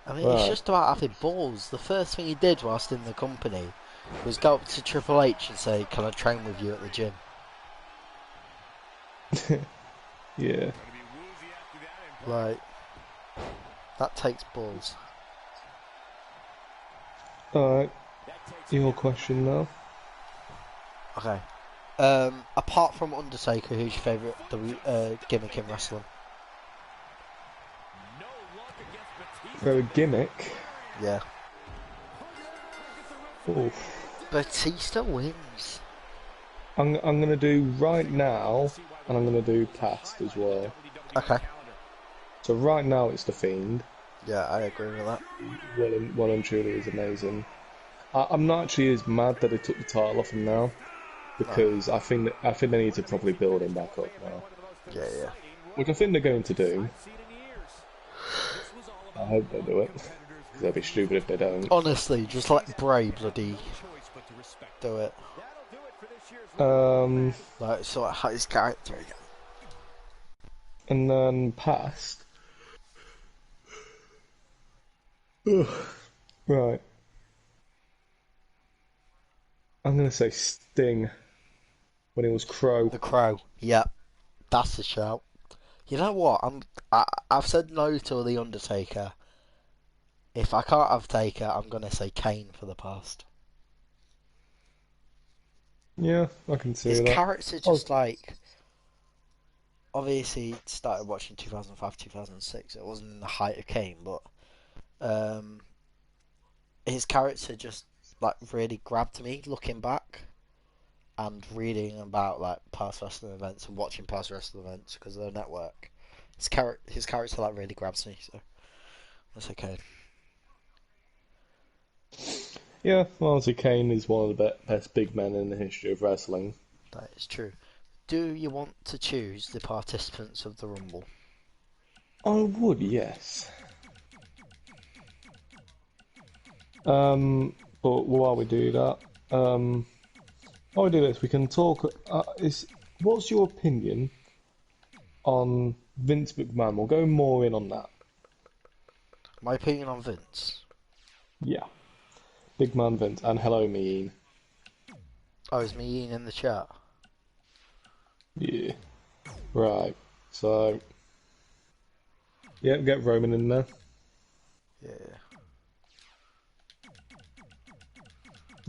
A: I mean, it's
B: Right.
A: just about having balls. The first thing he did whilst in the company was go up to Triple H and say, "Can I train with you at the gym?"
B: Yeah.
A: Like, that takes balls.
B: Alright, your question now.
A: Okay. Apart from Undertaker, who's your favourite gimmick in wrestling?
B: Very gimmick.
A: Yeah.
B: Oof.
A: Batista wins.
B: I'm gonna do right now, and I'm gonna do past as well.
A: Okay.
B: So right now it's the Fiend.
A: Yeah, I agree with that.
B: Well and truly is amazing. I'm not actually as mad that they took the title off him now
A: No.
B: because I think they need to probably build him back up now,
A: Yeah, yeah.
B: which I think they're going to do. I hope they do it because they'd be stupid if they don't.
A: Honestly, just let Bray bloody do it.
B: Um,
A: Like, sort of his character again.
B: and then past. Right. I'm gonna say Sting when he was Crow.
A: The Crow. Yep, that's the shout. You know what? I've said no to the Undertaker. If I can't have Taker, I'm gonna say Kane for the past.
B: Yeah, I can see
A: His
B: that.
A: character
B: Oh,
A: just like obviously started watching 2005, 2006. It wasn't in the height of Kane, but um, his character just like really grabbed me looking back and reading about like past wrestling events and watching past wrestling events because of the network. His character like really grabs me, so that's okay.
B: yeah. Well, obviously Kane is one of the best big men in the history of wrestling.
A: That is true. Do you want to choose the participants of the Rumble?
B: I would, yes. But while we do that, while we do this, we can talk. What's your opinion on Vince McMahon? We'll go more in on that.
A: My opinion on Vince.
B: Yeah, big man Vince, and hello, Mean.
A: Oh, is me in the chat?
B: Yeah, right. So, yeah, get Roman in there.
A: Yeah.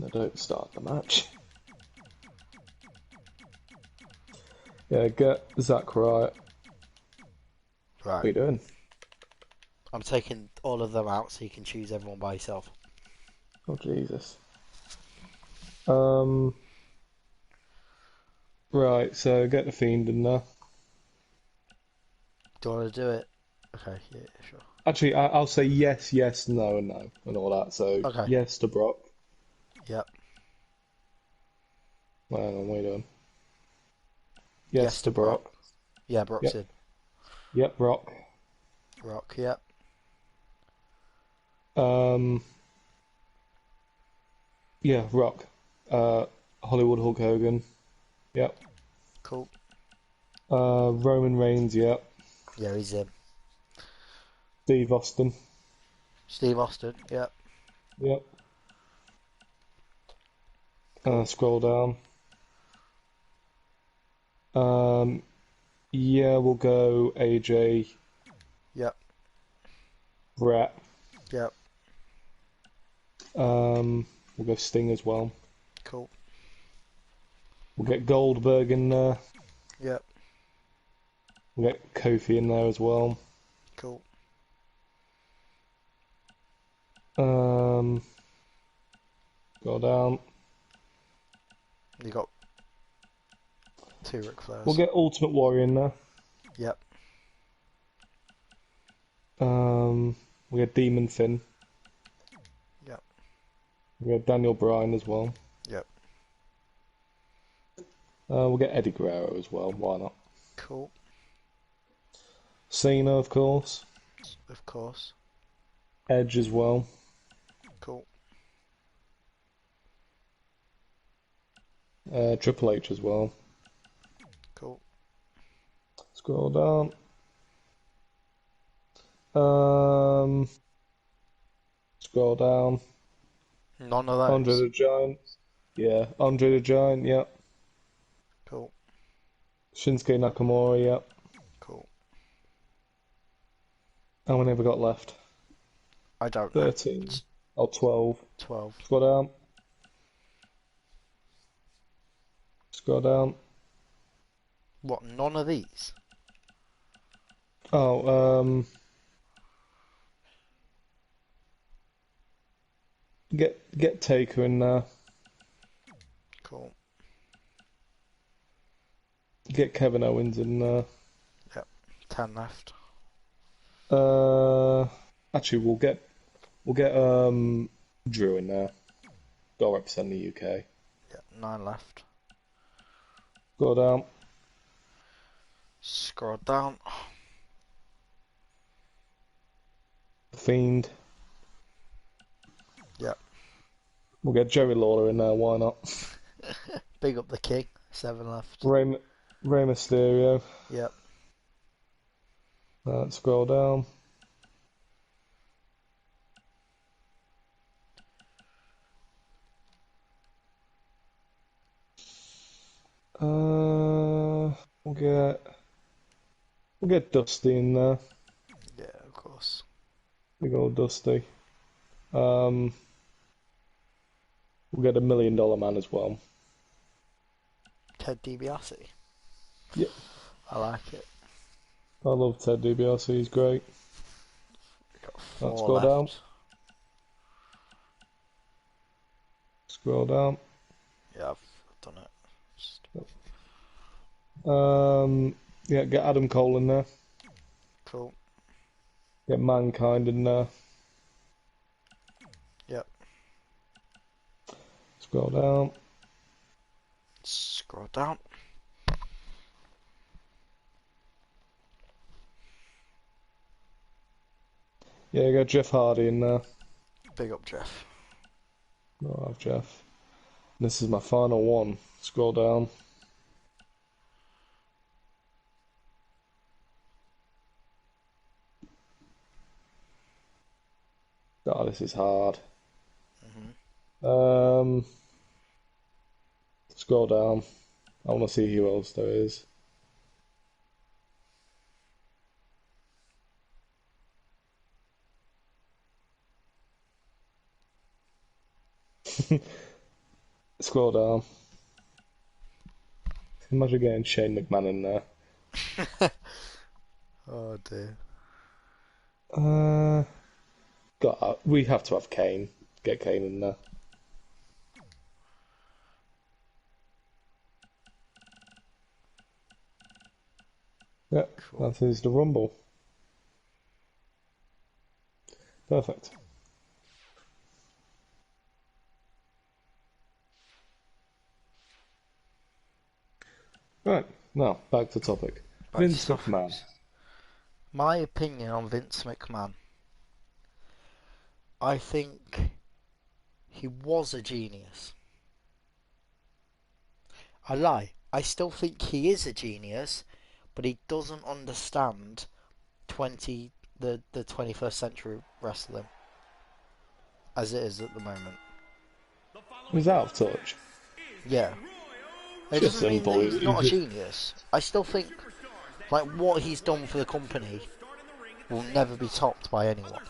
B: No, don't start the match. Yeah, get Zack Wright. What are
A: Right.
B: you doing?
A: I'm taking all of them out so you can choose everyone by yourself.
B: Oh Jesus. Um. Right. So get the Fiend in there.
A: Do you want to do it? Okay, yeah, sure.
B: Actually, I'll say yes, yes, no, and no, and all that. So
A: Okay.
B: yes to Brock.
A: Yep.
B: Hang on, what are you doing? Yes
A: Yes
B: to
A: to Brock.
B: Brock.
A: Yeah, Brock's
B: Yep.
A: in.
B: Yep, Brock.
A: Rock. Yep.
B: Um, yeah, Rock. Uh, Hollywood Hulk Hogan. Yep.
A: Cool.
B: Roman Reigns. Yep.
A: Yeah, he's in.
B: Steve Austin.
A: Steve Austin. Yep.
B: Yep.
A: Cool.
B: Scroll down. Um, yeah, we'll go AJ,
A: Yep.
B: Brett.
A: Yep.
B: We'll go Sting as well.
A: Cool.
B: We'll get Goldberg in there.
A: Yep.
B: We'll get Kofi in there as well.
A: Cool.
B: Um, Scroll down.
A: You got two Ric
B: We'll
A: Flairs.
B: get Ultimate Warrior in there.
A: Yep.
B: We'll get Demon Finn.
A: Yep.
B: We'll get Daniel Bryan as well.
A: Yep.
B: We'll get Eddie Guerrero as well. Why not?
A: Cool.
B: Cena, of course.
A: Of course.
B: Edge as well.
A: Cool.
B: Triple H as well.
A: Cool.
B: Scroll down. Um, Scroll down.
A: None of
B: Andre
A: those.
B: the Giant. Yeah, Andre the Giant. Yep.
A: Cool.
B: Shinsuke Nakamura. Yep.
A: Cool.
B: How many have we got left?
A: I don't know.
B: 13. Oh, 12.
A: 12.
B: Scroll down. Scroll down.
A: What? None of these?
B: Oh, get Taker in there.
A: Cool.
B: Get Kevin Owens in there.
A: Yep. 10 left.
B: Uh, Actually, we'll get Drew in there. Got to represent the UK.
A: Yep. 9 left.
B: Go down.
A: Scroll down.
B: Fiend.
A: Yep.
B: We'll get Jerry Lawler in there. Why not?
A: Big up the king. 7 left.
B: Rey Mysterio.
A: Yep.
B: Scroll down. We'll get Dusty in there.
A: Yeah, of course.
B: Big old Dusty. Um, we'll get $1 million Man as well.
A: Ted DiBiase.
B: Yep.
A: I like it.
B: I love Ted DiBiase. He's great.
A: Got 4
B: Scroll
A: left.
B: down. Scroll down.
A: Yeah, I've done it. Just...
B: Yeah, get Adam Cole in there.
A: Cool.
B: Get Mankind in there.
A: Yep.
B: Scroll down.
A: Scroll down.
B: Yeah, get Jeff Hardy in there.
A: Big up, Jeff.
B: Oh, I've Jeff. This is my final one. Scroll down. God, this is hard. Um, Scroll down. I want to see who else there is. Scroll down. Imagine getting Shane McMahon in there.
A: Oh dear.
B: Uh, God, we have to have Kane. Get Kane in there. Yeah,
A: Cool.
B: that is the Rumble. Perfect. Right, now back to topic.
A: Back to
B: Vince
A: stuff.
B: McMahon.
A: My opinion on Vince McMahon. I think he was a genius. I lie. I still think he is a genius, but he doesn't understand 21st century wrestling as it is at the moment.
B: He's out of touch.
A: Yeah. It
B: Just
A: doesn't mean that
B: simple.
A: he's
B: He's
A: not a
B: just,
A: genius. I still think like what he's done for the company will never be topped by anyone.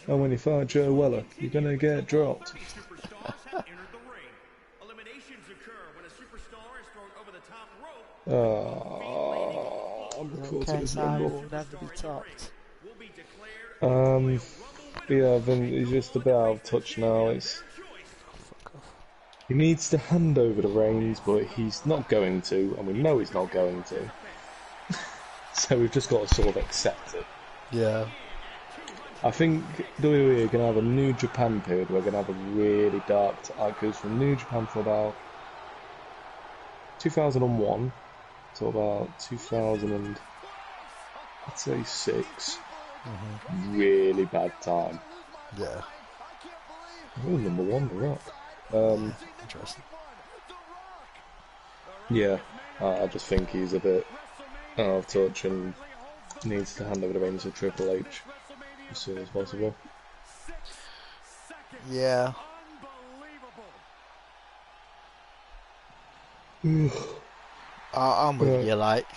B: and when you fight Joe Weller, you're gonna get dropped. I'm recording
A: Because
B: his
A: I
B: number.
A: will never be topped.
B: Um, yeah, Vin, he's just a bit out of touch now. He needs to hand over the reins, but he's not going to, and we know he's not going to. So we've just got to sort of accept it.
A: Yeah.
B: I think WWE are going to have a New Japan period. We're going to have a really dark. It goes from New Japan for about 2001 to about 2006. Really bad time.
A: Yeah.
B: Oh, number one, The Rock.
A: Interesting.
B: Yeah, I just think he's a bit out of touch and needs to hand over the reins to Triple H as soon as possible.
A: Yeah. I'm with
B: Right.
A: you. Like,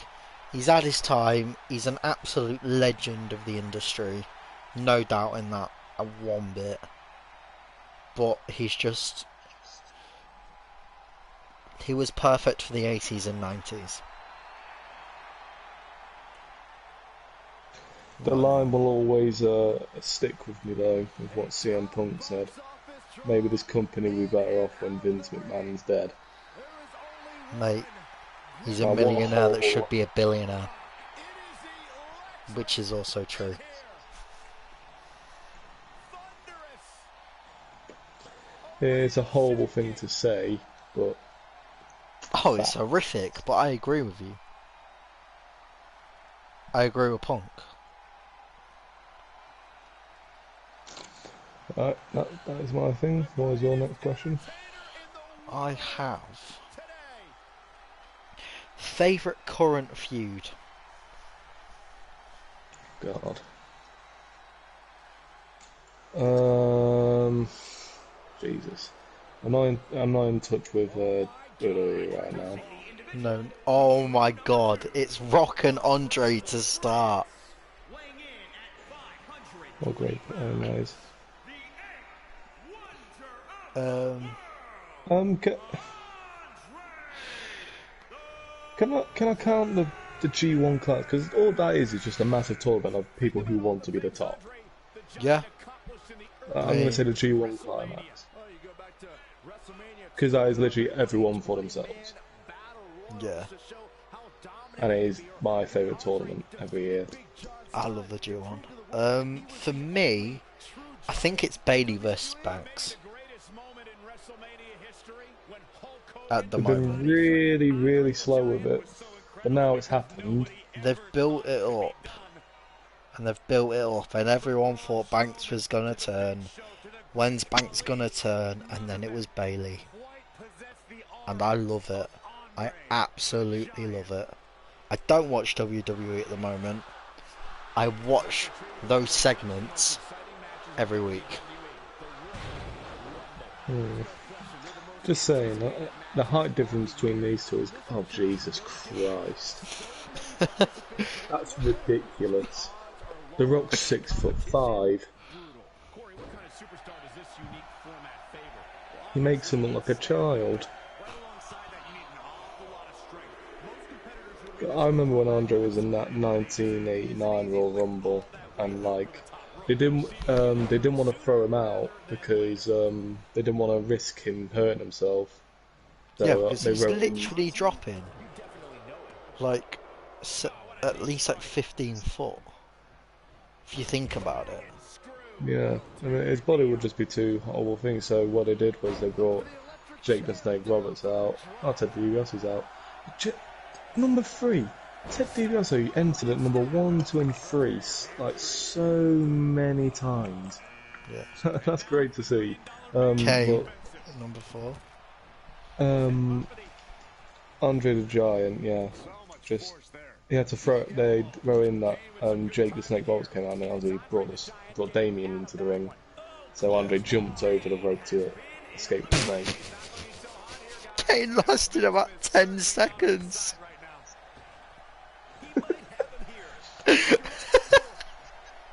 A: he's had his time. He's an absolute legend of the industry. No doubt in that. One bit. But he's just. He was perfect for the 80s and 90s.
B: The line will always stick with me though, with what CM Punk said. Maybe this company will be better off when Vince McMahon's dead.
A: Mate, he's a
B: Like, what a
A: millionaire that
B: horrible.
A: should be a billionaire. Which is also true.
B: It's a horrible thing to say, but
A: Oh, it's
B: fact.
A: horrific, but I agree with you. I agree with Punk.
B: Right, that is my thing. What is your next question?
A: I have. Favourite current feud?
B: God. Um, Jesus. I'm not in touch with WWE right now.
A: No. Oh my god, it's Rock and Andre to start.
B: Oh, great. Oh, nice.
A: Um,
B: Can, can I count the G1 class? Because all that is just a massive tournament of people who want to be the top.
A: yeah.
B: I'm
A: I
B: going to
A: mean,
B: say the G1 climax. Because that is literally everyone for themselves.
A: yeah.
B: And it is my favourite tournament every year.
A: I love the G1. For me, I think it's Bailey versus Banks at the
B: They've been
A: moment.
B: really, really slow with it. But now it's happened.
A: They've built it up, and they've built it up, and everyone thought Banks was gonna turn. When's Banks gonna turn? And then it was Bailey, and I love it. I absolutely love it. I don't watch WWE at the moment. I watch those segments every week.
B: Just saying, the height difference between these two is... Oh, Jesus Christ. That's ridiculous. The Rock's 6'5". He makes him look like a child. I remember when Andre was in that 1989 Royal Rumble, and like they didn't want to throw him out because they didn't want to risk him hurting himself.
A: Yeah,
B: So
A: because
B: they
A: he's
B: wrote him.
A: literally dropping like at least like 15 foot if you think about it.
B: Yeah, I mean, his body would just be too horrible thing. So what they did was they brought Jake the Snake Roberts out. Oh, Ted DiBiase's out. J Number 3, Ted DiBiase entered at number 1, 2, and 3 like so many times.
A: Yeah.
B: That's great to see.
A: Kane,
B: But
A: number 4.
B: Andre the Giant, yeah, just he had to they throw in that Jake the Snake Roberts came out and obviously brought Damien into the ring. So Andre jumped over the rope to escape the snake.
A: Kane lasted about 10 seconds.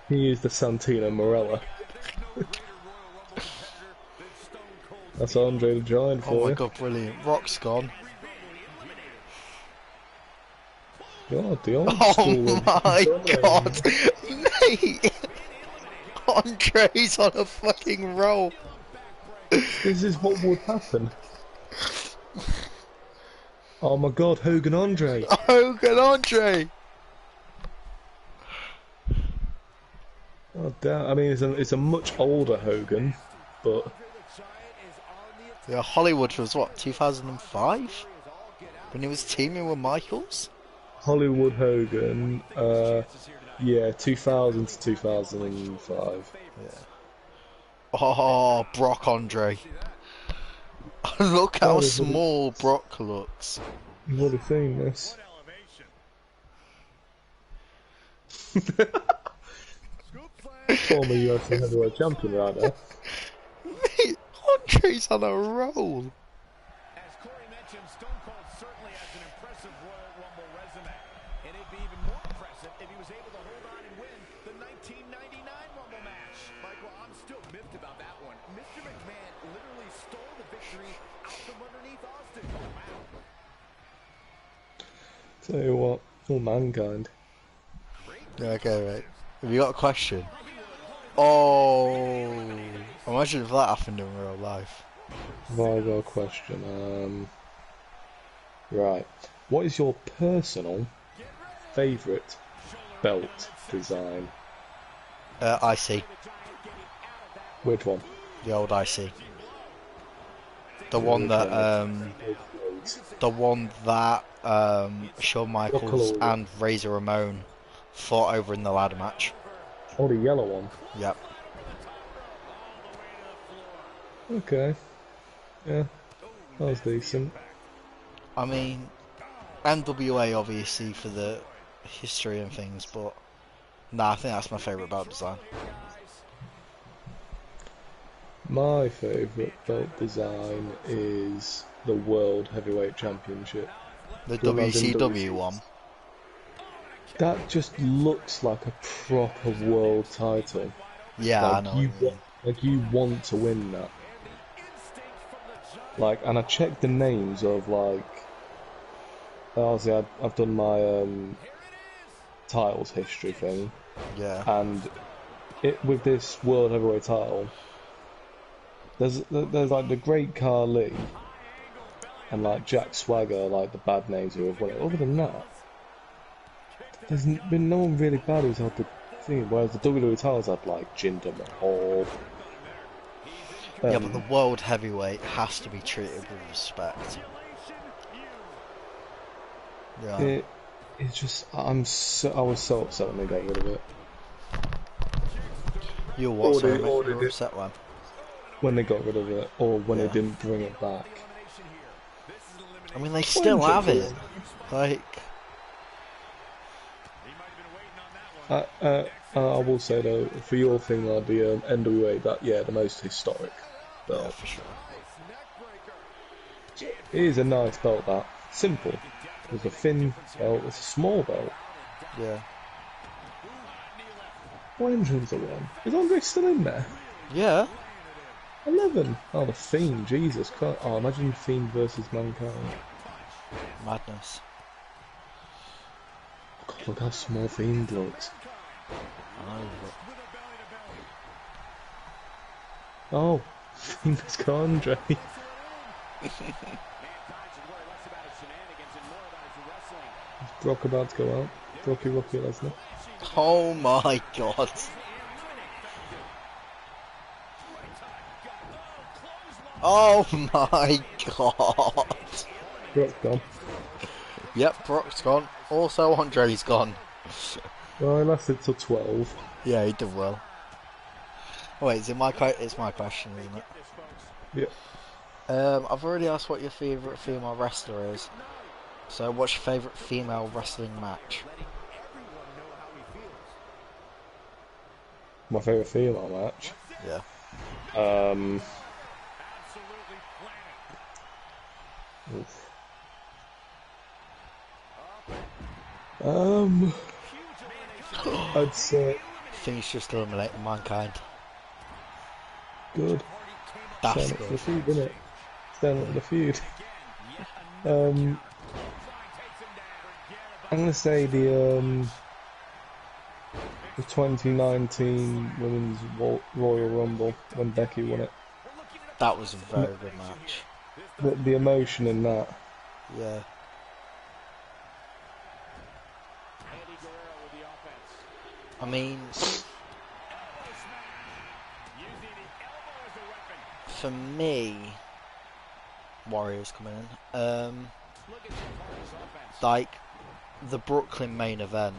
B: He used the Santino Morella. That's Andre the Giant for
A: Oh my
B: you.
A: god, brilliant. Rock's gone.
B: God, the old
A: Oh
B: school.
A: my god. Mate. Andre's on a fucking roll.
B: This is what would happen. Oh my god, Hogan Andre.
A: Hogan Andre.
B: Oh damn! I mean, it's a much older Hogan, but
A: Yeah, Hollywood was what, 2005? When he was teaming with Michaels?
B: Hollywood Hogan, yeah, 2000 to 2005.
A: Yeah. Oh, Brock Andre. Look how
B: Oh,
A: small Brock looks.
B: you would have seen this. Former UFC heavyweight champion right there.
A: Mate, Andre's on a roll.
C: As Corey mentioned, Stone Cold certainly has an impressive Royal Rumble resume. And it'd be even more impressive if he was able to hold on and win the 1999 Rumble match. Michael, I'm still miffed about that one. Mr. McMahon literally stole the victory out from underneath Austin. Oh, wow.
B: Tell you what, all mankind.
A: Yeah, okay, right. Have you got a question? Oh, imagine if that happened in real life.
B: Have I got a question? Right. What is your personal favourite belt design?
A: IC,
B: Which one?
A: the old IC. The one that, Shawn Michaels
B: colour?
A: and Razor Ramon fought over in the ladder match.
B: Oh, the yellow one.
A: Yep.
B: Okay. Yeah, that was decent.
A: I mean, NWA obviously for the history and things, but nah, I think that's my favourite belt design.
B: My favourite belt design is the World Heavyweight Championship.
A: The
B: The one that's in
A: WCW one.
B: That just looks like a proper world title.
A: Yeah, I
B: Like
A: know.
B: you,
A: What you mean.
B: like you want to win that. Like, and I checked the names of like. Obviously, I've done my titles history thing,
A: Yeah.
B: and with this World Heavyweight title, there's like the Great Khali and like Jack Swagger, like the bad names who have won it. Other than that, there's been no one really bad who's had the thing. Whereas the WWE titles had like Jinder Mahal.
A: Yeah, but the world heavyweight has to be treated with respect. Yeah.
B: It's just I was so upset when they got rid of it.
A: You what?
B: Or
A: Sorry,
B: they-
A: mate?
B: or they
A: You were
B: did-
A: upset when?
B: When they got rid of it, or when
A: Yeah.
B: they didn't bring it back.
A: I mean, they still have it. Like,
B: I will say though, for your thing, like the NWA, that the most historic
A: yeah,
B: belt.
A: for sure.
B: It is a nice belt. That simple. It's a thin belt. It's a small belt.
A: Yeah.
B: What entrance are we on? Is Andre still in there?
A: Yeah.
B: 11. Oh, the Fiend. Jesus Christ. Oh, imagine Fiend versus Mankind.
A: Madness.
B: God, look how small Fiend looks.
A: I know,
B: Oh, Fiend has got Andre. Is Brock about to go out? Brocky Lesnar.
A: Oh my god. Oh my god.
B: Brock's gone.
A: Yep, Brock's gone. Also, Andre's gone.
B: Well, I lasted till 12.
A: Yeah, he did well. Wait, is it my it's my question, isn't it?
B: Yeah.
A: I've already asked what your favourite female wrestler is. So, what's your favourite female wrestling match?
B: My favourite female match.
A: Yeah.
B: Oof. Um, I'd say
A: Things just eliminating mankind.
B: good.
A: That's
B: Stand up for the
A: good.
B: feud, isn't it? Stand up for the feud. I'm gonna say the 2019 Women's Royal Rumble when Becky won it.
A: That was a very good match.
B: The emotion in that.
A: Yeah. I mean, for me, Warriors coming in. Like the Brooklyn main event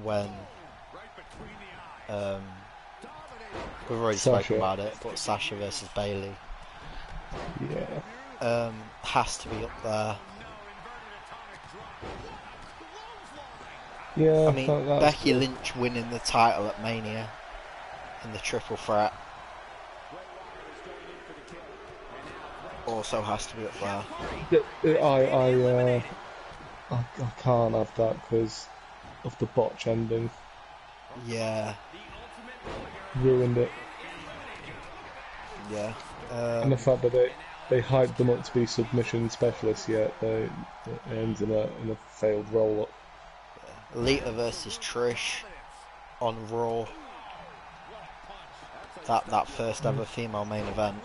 A: when we've already spoken
B: Sasha.
A: about it, but Sasha versus Bailey
B: Yeah.
A: has to be up there.
B: Yeah.
A: I mean,
B: that's
A: Becky
B: good.
A: Lynch winning the title at Mania in the triple threat also has to be up there.
B: I can't have that because of the botch ending.
A: Yeah,
B: Ruined it.
A: yeah.
B: And the fact that they hyped them up to be submission specialists, yet it ends in a failed roll up.
A: Lita versus Trish on Raw. That first ever female main event.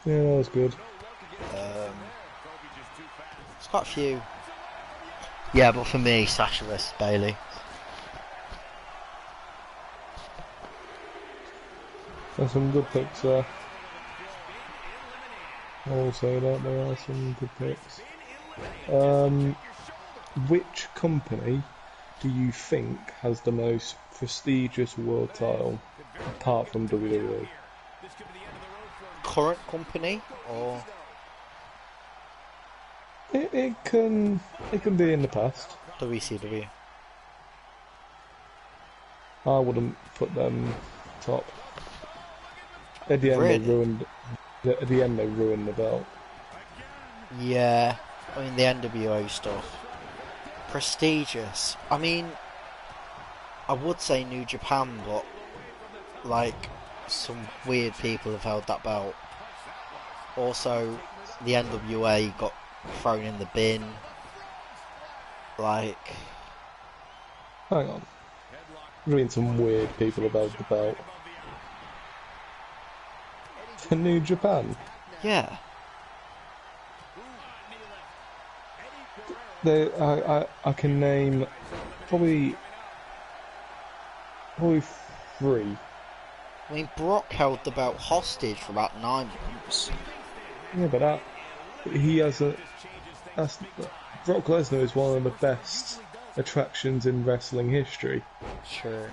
B: Yeah, that was good.
A: It's quite a few. Yeah, but for me, Sasha versus Bailey.
B: There's some good picks there. I'll say that there are some good picks. Which company do you think has the most prestigious world title apart from WWE?
A: Current company or
B: It can be in the past.
A: WCW?
B: I wouldn't put them top. At the end,
A: Really?
B: they ruined the belt.
A: Yeah, I mean the NWO stuff. Prestigious. I mean, I would say New Japan, but like some weird people have held that belt. Also, the NWA got thrown in the bin. Like,
B: Hang on. There's been some weird people about the belt. For New Japan,
A: yeah,
B: I can name probably three.
A: I mean Brock held the belt hostage for about 9 months.
B: Yeah, but he has Brock Lesnar is one of the best attractions in wrestling history.
A: Sure.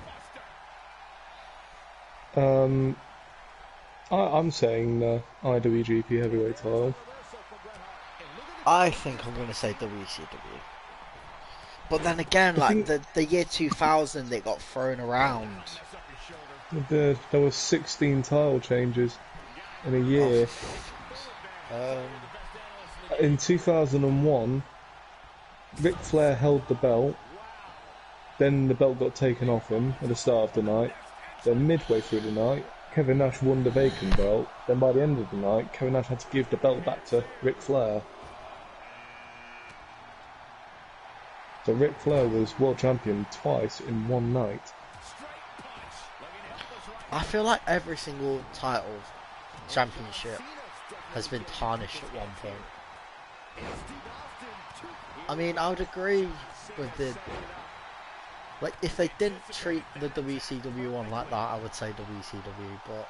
B: I'm saying IWGP Heavyweight title.
A: I think I'm going to say WCW. But then again, like the year 2000, it got thrown around.
B: There were 16 title changes in a year. In 2001, Ric Flair held the belt. Then the belt got taken off him at the start of the night. Then midway through the night, Kevin Nash won the vacant belt. Then by the end of the night, Kevin Nash had to give the belt back to Ric Flair. So Ric Flair was world champion twice in one night.
A: I feel like every single title championship has been tarnished at one point. I mean, I would agree with the... Like, if they didn't treat the WCW one like that, I would say WCW, but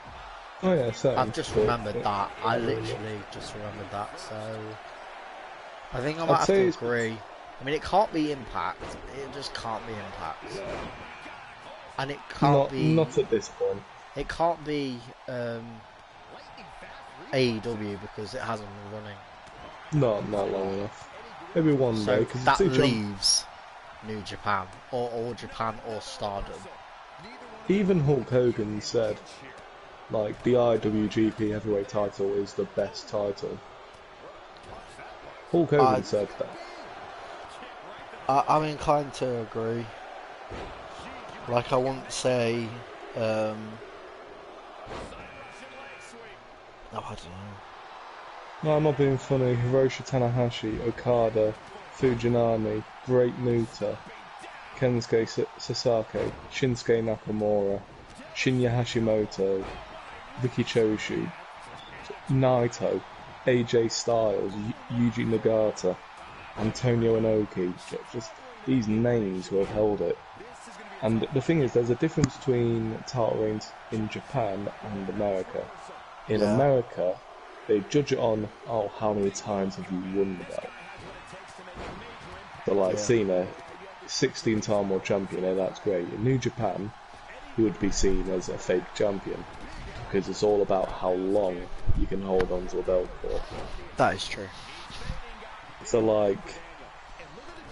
B: Oh yeah,
A: I've
B: same.
A: just
B: But
A: remembered that. I
B: yeah.
A: literally just remembered that, so I think I might
B: I'd
A: have to
B: say it's
A: agree. I mean, it can't be Impact. It just can't be Impact. And it can't be...
B: not at this point.
A: It can't be AEW because it hasn't been running.
B: Not long enough. Maybe one day,
A: So
B: because
A: that leaves New Japan, or All Japan, or Stardom.
B: even Hulk Hogan said, like, the IWGP Heavyweight title is the best title. Hulk Hogan said that.
A: I'm inclined to agree. Like, I wouldn't say... no, I don't know.
B: No, I'm not being funny. Hiroshi Tanahashi, Okada, Fujinami, Great Muta, Kensuke Sasaki, Shinsuke Nakamura, Shinya Hashimoto, Riki Choshu, Naito, AJ Styles, Yuji Nagata, Antonio Inoki. Just these names who have held it. And the thing is, there's a difference between title reigns in Japan and America. In America, they judge it on, oh, how many times have you won the belt? So like Cena, 16-time world champion, and that's great. In New Japan, he would be seen as a fake champion, because it's all about how long you can hold on to a belt for.
A: That is true.
B: So like,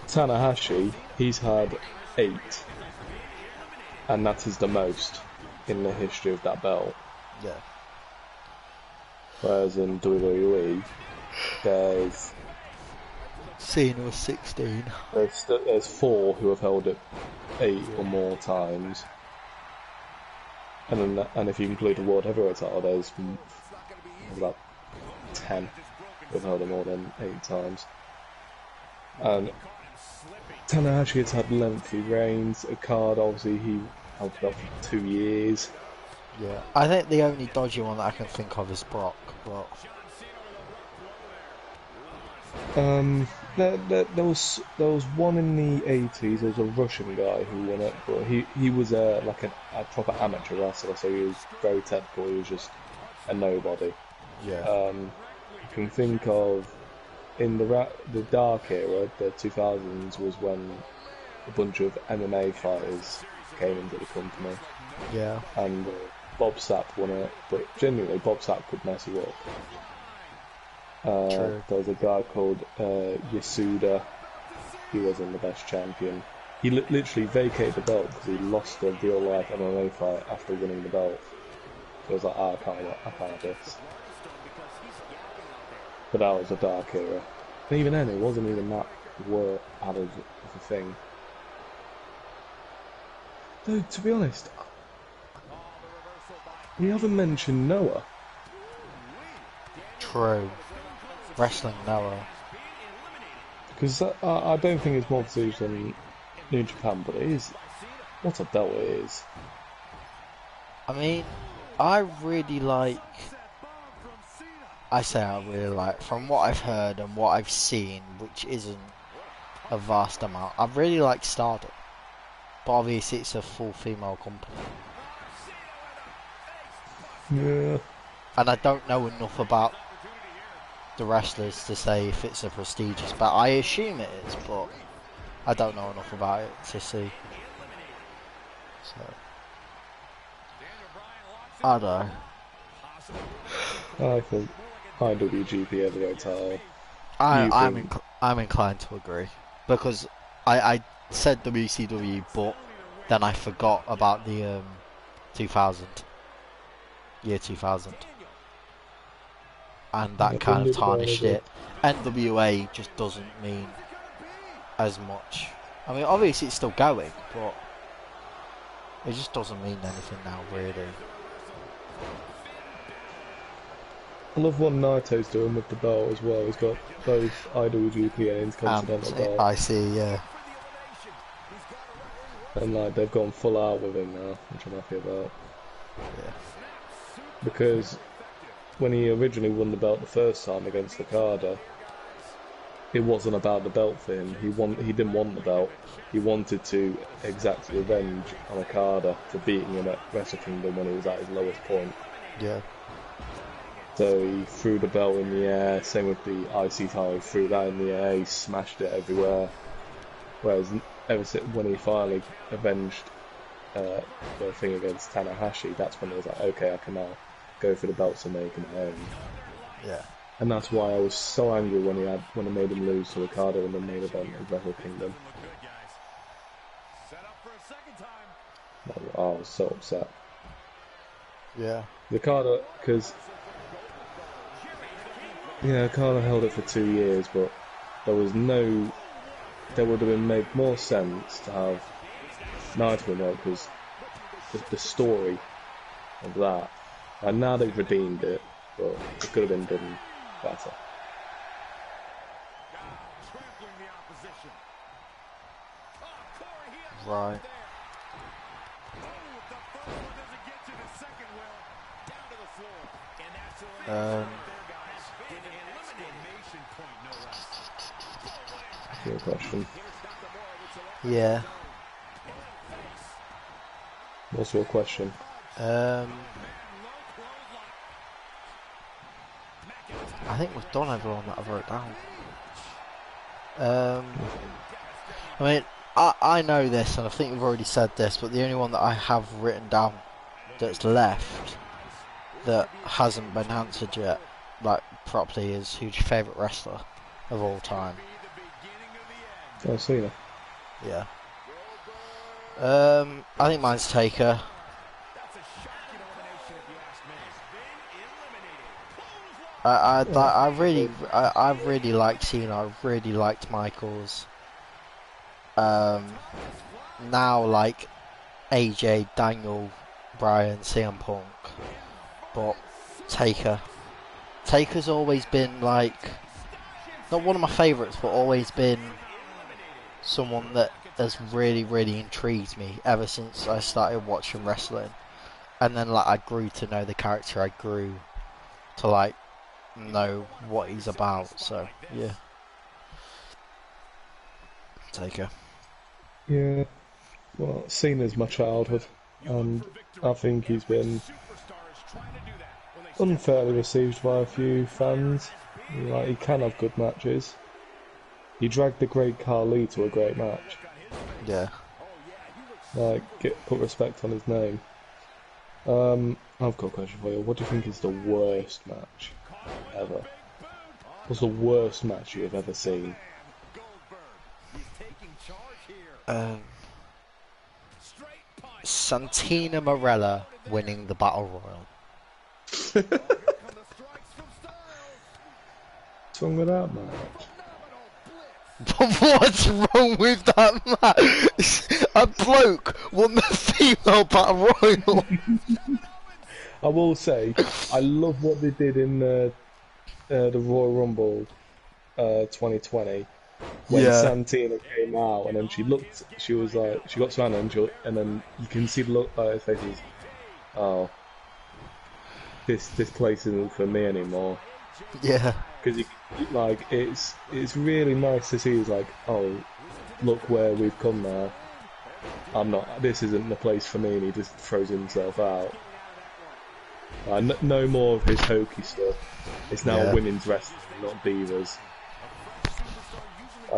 B: Tanahashi, he's had 8, and that is the most in the history of that belt.
A: Yeah.
B: Whereas in WWE, there's
A: Cena was 16.
B: there's 4 who have held it 8 or more times, and if you include the World Heavyweight title, there's about 10 who have held it more than 8 times. And Tanahashi has had lengthy reigns. Okada, obviously, he held it up for 2 years.
A: Yeah. I think the only dodgy one that I can think of is Brock, but...
B: There was one in the 80s. There was a Russian guy who won it, but he was like a proper amateur wrestler, so he was very technical. He was just a nobody.
A: Yeah.
B: I can think of in the dark era, the 2000s, was when a bunch of MMA fighters came into the company.
A: Yeah.
B: And Bob Sapp won it, but genuinely Bob Sapp could mess you up. There was a guy called Yasuda. He wasn't the best champion. He literally vacated the belt because he lost a real-life MMA fight after winning the belt. So I was like, I can't have this. But that was a dark era. And even then, it wasn't even that added as a thing. Though, to be honest, we haven't mentioned Noah.
A: True. Wrestling Noah.
B: Because I don't think it's more prestigious than New Japan, but it is. What a belt it is.
A: I mean, I really like... I say I really like, from what I've heard and what I've seen, which isn't a vast amount, I really like Stardom. But obviously it's a full female company.
B: Yeah.
A: And I don't know enough about the wrestlers to say if it's a prestigious, but I assume it is, but I don't know enough about it to see. So I don't know.
B: I think IWGP Heavyweight title.
A: I'm inclined to agree because I said WCW, but then I forgot about the 2000 year 2000. And that kind of tarnished it. NWA just doesn't mean as much. I mean, obviously it's still going, but it just doesn't mean anything now, really.
B: I love what Naito's doing with the belt as well. He's got both IWGP and Intercontinental belt.
A: I see, yeah.
B: And like they've gone full out with him now, which I'm happy about.
A: Yeah.
B: Because when he originally won the belt the first time against Okada, it wasn't about the belt for him. He didn't want the belt. He wanted to exact revenge on Okada for beating him at Wrestle Kingdom when he was at his lowest point.
A: Yeah.
B: So he threw the belt in the air. Same with the IC title. He threw that in the air. He smashed it everywhere. Whereas ever since when he finally avenged the thing against Tanahashi, that's when it was like, okay, I can now go for the belts and make him my own.
A: Yeah.
B: And that's why I was so angry when I made him lose to Ricardo in the main event of Wrestle Kingdom. I was so upset.
A: Yeah.
B: Ricardo, because Ricardo held it for 2 years, but there would have been made more sense to have Naito in there because the story of that. And now they've redeemed it, but it could have been done better.
A: Right.
B: Your question.
A: Yeah.
B: What's your question?
A: I think we've done everyone that I wrote down. I mean, I know this, and I think we've already said this, but the only one that I have written down that's left that hasn't been answered yet, like properly, is who's your favourite wrestler of all time?
B: Oh, Cena.
A: Yeah. I think mine's Taker. I really liked Cena. I really liked Michaels. Now like AJ, Daniel, Bryan, CM Punk, but Taker's always been like not one of my favourites, but always been someone that has really, really intrigued me ever since I started watching wrestling. And then like I grew to know the character. I grew to like know what he's about. So yeah, Taker.
B: Yeah. Well, Cena's my childhood, and I think he's been unfairly received by a few fans. Like, he can have good matches. He dragged the great Khali to a great match.
A: Yeah.
B: Like, put respect on his name. I've got a question for you. What do you think is the worst match ever? What's the worst match you have ever seen?
A: Santina Marella winning the Battle Royal.
B: What's wrong with that match?
A: What's wrong with that match? A bloke won the female Battle Royal.
B: I will say, I love what they did in the Royal Rumble 2020 when Santina came out, and then she was like, she got to Anna, and then you can see the look like her face is, oh, this place isn't for me anymore.
A: Yeah.
B: Because like it's really nice to see. It's like, oh, look where we've come now. This isn't the place for me, and he just throws himself out. No more of his hokey stuff. It's now women's wrestling, not divas.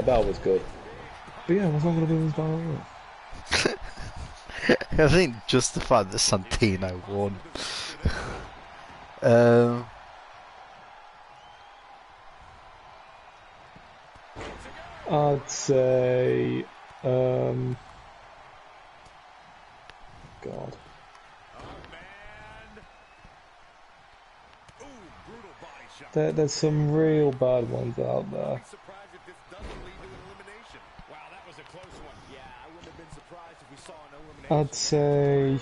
B: That was good. But yeah, what's wrong with the women's battle royal?
A: I think just the fact that Santino won.
B: I'd say, God. There's some real bad ones out there. I'd say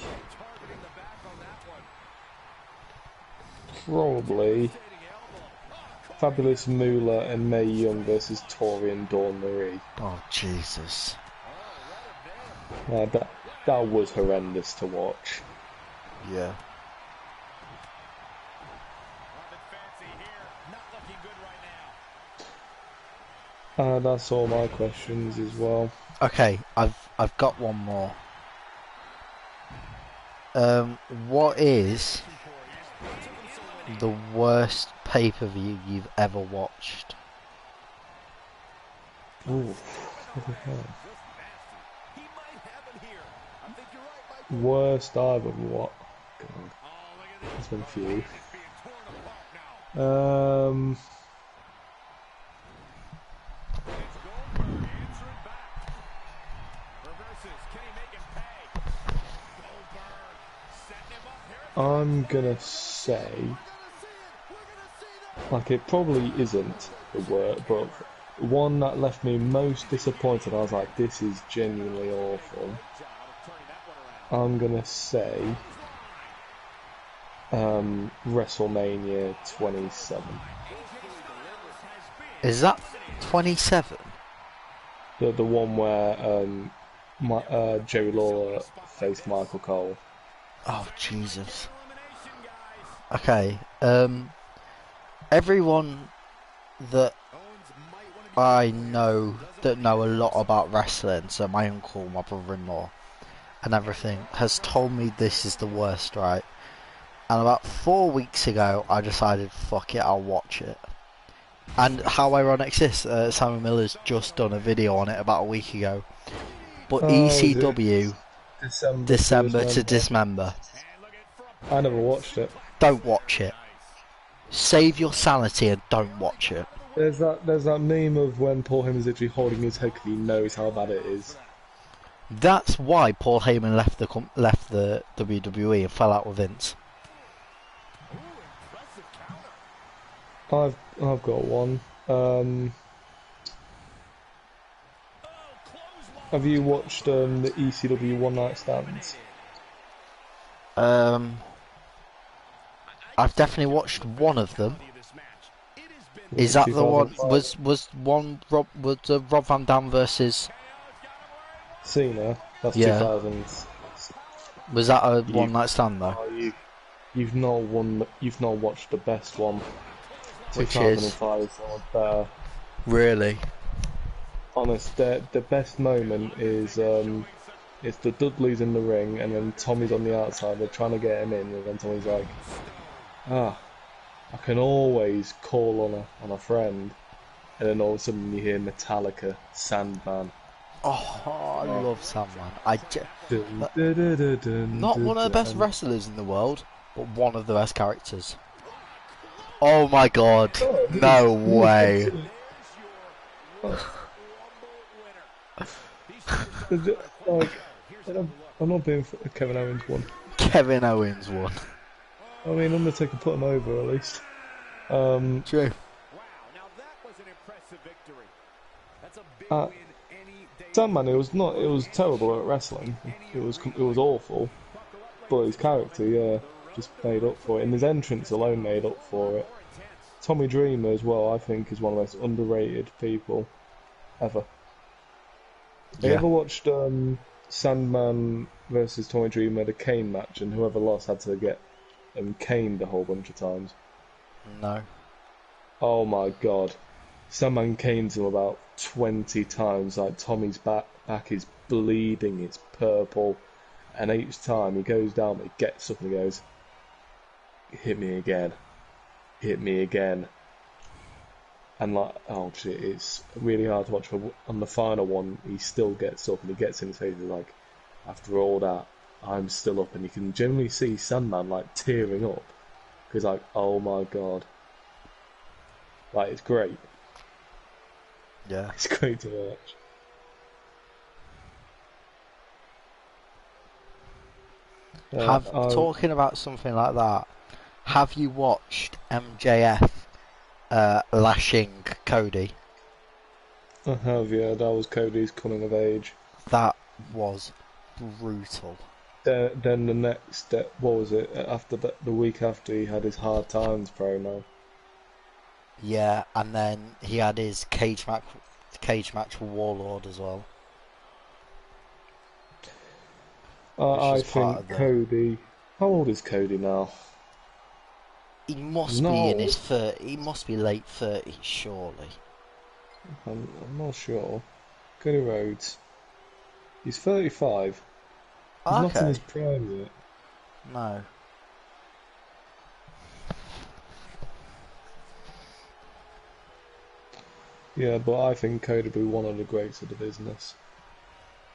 B: probably Fabulous Moolah and Mae Young versus Tori and Dawn Marie.
A: Oh Jesus!
B: That was horrendous to watch.
A: Yeah.
B: That's all my questions as well.
A: Okay, I've got one more. What is the worst pay-per-view you've ever watched?
B: Ooh, worst I've ever what? God, there's been a few. I'm gonna say, like, it probably isn't the word, but one that left me most disappointed. I was like, this is genuinely awful. I'm gonna say, WrestleMania 27.
A: Is that 27?
B: The one where Jerry Lawler faced Michael Cole.
A: Oh Jesus. Okay. Everyone that I know that know a lot about wrestling, so my uncle, my brother-in-law, and everything, has told me this is the worst, right? And about 4 weeks ago, I decided, fuck it, I'll watch it. And how ironic is this? Simon Miller's just done a video on it about a week ago. But
B: Oh, is it
A: ECW,
B: December
A: December
B: to
A: to
B: Dismember?
A: Dismember.
B: I never watched it.
A: Don't watch it. Save your sanity and don't watch it.
B: There's that meme of when Paul Heyman's literally holding his head because he knows how bad it is.
A: That's why Paul Heyman left the WWE and fell out with Vince.
B: I've got one. Have you watched the ECW One Night Stands?
A: I've definitely watched one of them. Is
B: In
A: that the one?
B: 2005?
A: Was Rob Van Dam versus?
B: Cena. That's
A: Yeah.
B: 2000.
A: Was that a
B: You,
A: one night stand though?
B: you've not won. You've not watched the best one.
A: Which is
B: 2005 is so much better.
A: really?
B: Honest, the best moment is it's the Dudleys in the ring, and then Tommy's on the outside. They're trying to get him in, and then Tommy's like, "Ah, I can always call on a friend." And then all of a sudden you hear Metallica, Sandman.
A: Oh, I
B: Oh.
A: love Sandman.
B: Dun, dun, dun, dun, dun,
A: Not
B: dun,
A: one of the best
B: dun.
A: wrestlers in the world, but one of the best characters. Oh my god!
B: Oh,
A: No
B: who is
A: way!
B: like, I'm not being Kevin Owens one.
A: Kevin Owens won.
B: I mean, Undertaker put him over at least.
A: True.
B: Uh, Sandman, it was not. It was terrible at wrestling. It was awful. But his character, yeah, just made up for it. And his entrance alone made up for it. Tommy Dreamer as well, I think, is one of the most underrated people ever. Have you
A: Yeah.
B: ever watched Sandman versus Tommy Dreamer, the cane match, and whoever lost had to get caned a whole bunch of times?
A: No.
B: Oh my god. Sandman canes him about 20 times. Like, Tommy's back is bleeding, it's purple. And each time he goes down, he gets up and he goes, hit me again. Hit me again. And like, oh shit, it's really hard to watch. On the final one, he still gets up and he gets in his face. He's like, after all that, I'm still up. And you can generally see Sandman like tearing up. Because like, oh my god. Like, it's great.
A: Yeah.
B: It's great to watch.
A: Talking about something like that, have you watched MJF lashing Cody?
B: I have, yeah, that was Cody's coming of age.
A: That was brutal.
B: Then the next step, what was it? After the week after, he had his Hard Times promo.
A: Yeah, and then he had his cage match with Warlord as well.
B: I
A: Which is part
B: think
A: of the
B: Cody. How old is Cody now?
A: He must
B: He's not
A: be in his
B: old.
A: 30s. He must be late 30s, surely.
B: I'm not sure. Cody Rhodes. He's 35. He's not in his
A: Okay.
B: prime yet.
A: No.
B: Yeah, but I think Cody will be one of the greats of the business.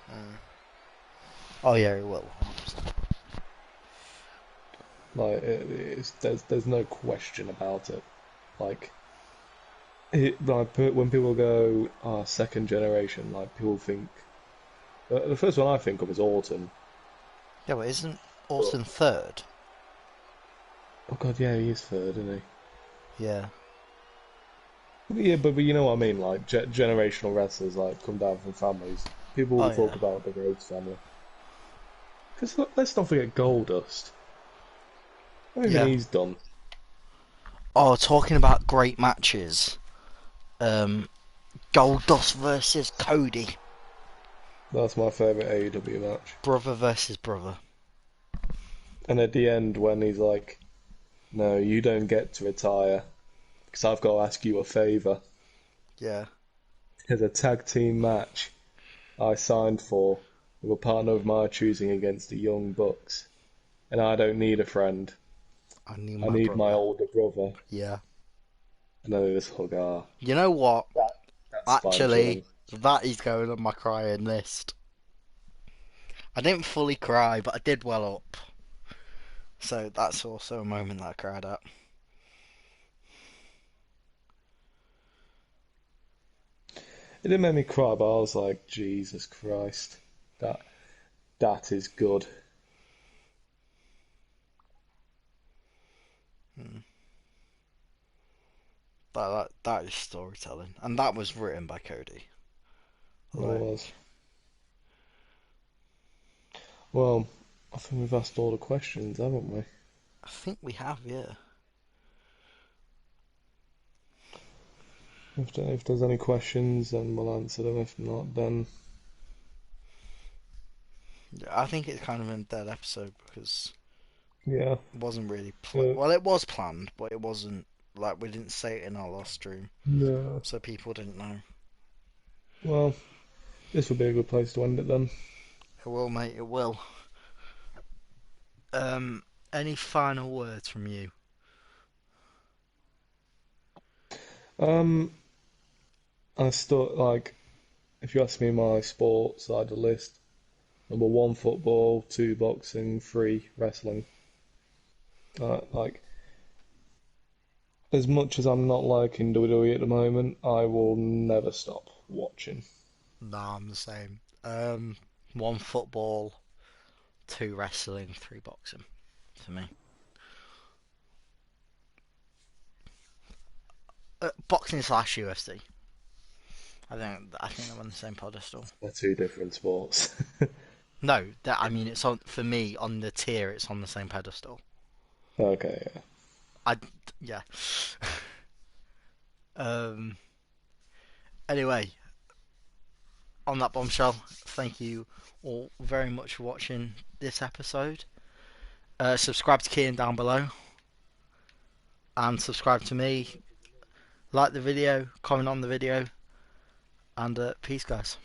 A: Mm. Oh yeah, he will.
B: Like, there's no question about it. Like, when people go, second generation, like people think the first one I think of is Orton.
A: Yeah, but isn't
B: But
A: Orton third?
B: oh god, yeah, he is third, isn't
A: Yeah.
B: he? Yeah, but you know what I mean. Like generational wrestlers, like come down from families. People
A: Oh
B: will
A: yeah.
B: talk about the Rhodes family. Because let's not forget Goldust. Everything
A: Yeah.
B: he's done.
A: Oh, talking about great matches. Um, Goldust versus Cody.
B: That's my favourite AEW match.
A: Brother versus brother.
B: And at the end, when he's like, "No, you don't get to retire because I've got to ask you a favour."
A: Yeah.
B: There's a tag team match I signed for with a partner of my choosing against the Young Bucks, and I don't need a friend.
A: I need
B: I
A: my
B: need my
A: brother.
B: older brother.
A: Yeah.
B: And then they just hug.
A: You know what?
B: That's spine
A: Actually,
B: chilling.
A: that is going on my crying list. I didn't fully cry, but I did well up. So that's also a moment that I cried at.
B: It didn't make me cry, but I was like, Jesus Christ, that that is good.
A: Hmm. That is storytelling, and that was written by Cody.
B: It
A: Like,
B: was. Well, I think we've asked all the questions, haven't we?
A: I think we have, yeah.
B: If there's any questions, then we'll answer them. If not, then
A: I think it's kind of a dead episode because
B: yeah.
A: it wasn't really
B: Uh,
A: well. It was planned, but it wasn't like we didn't say it in our last stream,
B: no.
A: so people didn't know.
B: Well, this would be a good place to end it then.
A: It will, mate. It will. Any final words from you?
B: Um, I still like. If you ask me my sports side of the list, number one football, two boxing, three wrestling. Like as much as I'm not liking WWE at the moment, I will never stop watching.
A: Nah, I'm the same. One football, two wrestling, three boxing for me. Boxing slash UFC. I think I'm on the same pedestal.
B: They're two different sports.
A: No, that I mean it's on for me on the tier. It's on the same pedestal.
B: Okay, yeah.
A: I yeah. Um. Anyway, on that bombshell, thank you all very much for watching this episode. Subscribe to Kian down below, and subscribe to me. Like the video, comment on the video, and peace, guys.